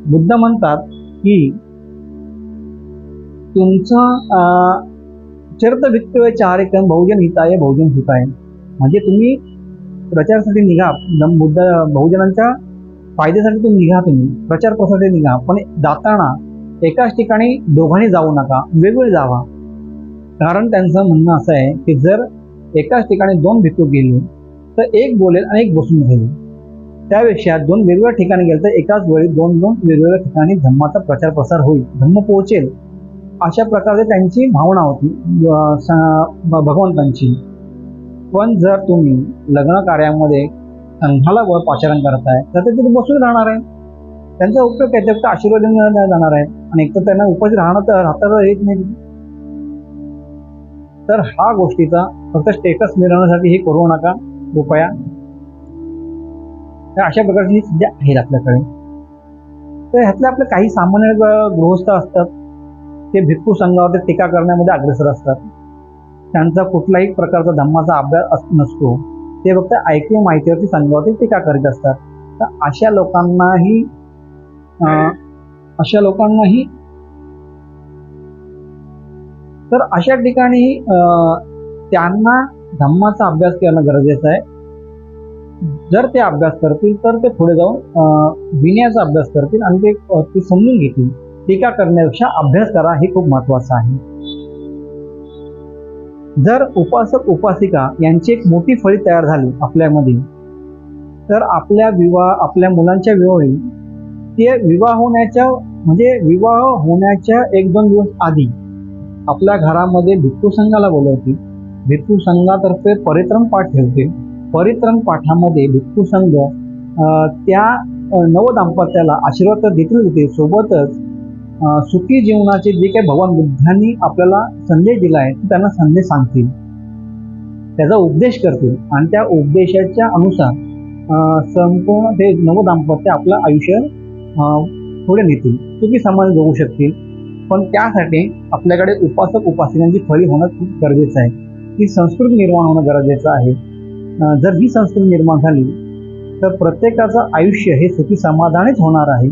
बुद्ध म्हणतात की तुमचा चरित्र विक्तव्य चारिकम बहुजन हिताय बहुजन हिताय, म्हणजे तुम्ही प्रचारासाठी निघा, बहुजनांच्या फायद्यासाठी तुम्ही निघा, तुम्ही प्रचार प्रसारासाठी निघा, पण जाताना एकाच ठिकाणी दोघांनी जाऊ नका, वेगवेगळे जावा. कारण त्यांचं म्हणणं असं आहे की जर एकाच ठिकाणी दोन भिक्खू गेले तर एक बोलेल आणि एक बसून राहील. त्यापेक्षा दोन वेगवेगळ्या ठिकाणी गेले तर एकाच वेळी दोन वेगवेगळ्या ठिकाणी धम्माचा प्रचार प्रसार होईल, धम्म पोहोचेल. अशा प्रकारे त्यांची भावना होती भगवंतांची. पण जर तुम्ही लग्न कार्यामध्ये संघाला वर पाचारण करताय तर ते तिथे बसून राहणार आहे. त्यांचा उपयोग काय, फक्त आशीर्वाद जाणार आहे आणि एक तर त्यांना उपाशी राहता येत नाही. तर हा गोष्टीचा फक्त स्टेटस मिळवण्यासाठी हे करू नका कृपया. तर अशा प्रकारची सध्या आहेत आपल्याकडे. तर ह्यातले आपले काही सामान्य गृहस्थ असतात, ते भिक्खू संघावर टीका करण्यामध्ये अग्रेसर असतात. त्यांचा कुठलाही प्रकारचा धम्माचा अभ्यास नसतो, ते फक्त ऐकून माहितीवरती संघावरती टीका करीत असतात. तर अशा ठिकाणी त्यांना धम्माचा अभ्यास करणं गरजेचं आहे. जर ते अभ्यास करतील तर ते पुढे जाऊन विनयाचा अभ्यास करतील आणि ते समजून घेतील. टीका करण्यापेक्षा अभ्यास करा हे खूप महत्वाचं आहे. जर उपासक उपासिका यांची एक मोठी फळी तयार झाली आपल्यामध्ये, तर आपल्या मुलांच्या विवाही ते विवाह होण्याच्या 1-2 दिवस आधी आपल्या घरामध्ये भिक्खू संघाला बोलवतील. भिक्खू संघातर्फे परित्रम पाठ ठेवतील. परित्रम पाठामध्ये भिक्खू संघ त्या नवदाम्पत्याला आशीर्वाद तर देतील, सोबतच सुखी जीवनाचे जे काही भगवान बुद्धांनी आपल्याला संदेश दिला आहे त्यांना संदेश सांगतील, त्याचा उपदेश करतील आणि त्या उपदेशाच्या अनुसार संपूर्ण ते नवदाम्पत्य आपलं आयुष्य पुढे नेतील, सुखी समाज जगू शकतील. पण त्यासाठी आपल्याकडे उपासक उपासिकांची फळी होणं खूप गरजेचं आहे. ही संस्कृती निर्माण होणं गरजेचं आहे. जर ही संस्कृती निर्माण झाली तर प्रत्येकाचं आयुष्य हे सुखी समाधानीच होणार आहे.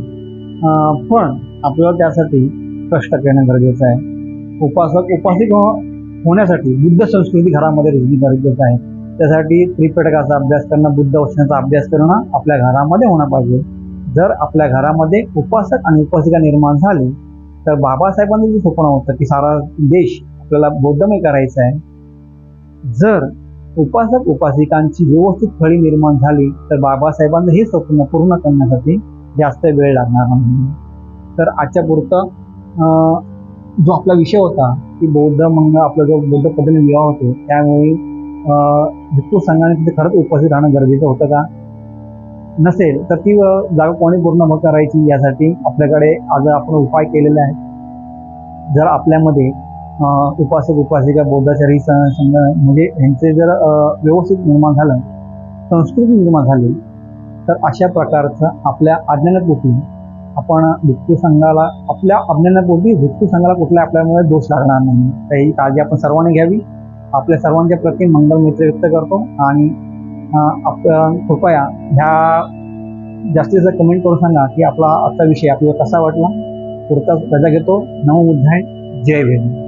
पण आपल्याला त्यासाठी कष्ट करणं गरजेचं आहे. उपासक उपासिक होण्यासाठी बुद्ध संस्कृती घरामध्ये रुजणं गरजेचं आहे. त्यासाठी त्रिपिटकाचा अभ्यास करणं, बुद्ध वचनाचा अभ्यास करणं आपल्या घरामध्ये होणं पाहिजे. जर आपल्या घरामध्ये उपासक आणि उपासिका निर्माण झाली तर बाबासाहेबांनी जे स्वप्न होतं की सारा देश आपल्याला बौद्धमय करायचा आहे, जर उपासक उपासिकांची व्यवस्थित फळी निर्माण झाली तर बाबासाहेबांना हे स्वप्न पूर्ण करण्यासाठी जास्त वेळ लागणार नाही. तर आजच्या पुरतं जो आपला विषय होता की बौद्ध मग आपला जो बौद्ध पद्धतीने विवाह होतो त्यावेळी भिक्खू संघाने तिथे खरंच उपस्थित राहणं गरजेचं होतं का? नसेल तर ती जागा कोणी पूर्ण करायची यासाठी आपल्याकडे आज आपण उपाय केलेले आहेत. जर आपल्यामध्ये उपासक उपासिका बौद्धाचारी संघ म्हणजे यांचे जर व्यवस्थित निर्माण झालं, संस्कृती निर्माण झाली, तर अशा प्रकारचं आपल्या अज्ञानापोटी आपण भिक्खू संघाला आपल्या अज्ञानापोटी भिक्खू संघाला कुठल्या आपल्यामुळे दोष लागणार नाही. तर ही काळजी आपण सर्वांनी घ्यावी. आपल्या सर्वांच्या प्रती मंगल मित्र व्यक्त करतो आणि कृपया ह्या जास्तीत जास्त कमेंट करून सांगा की आपला आजचा विषय आपल्याला कसा वाटला. पुढचा रजा घेतो. नमो बुद्धाय. जय भीम.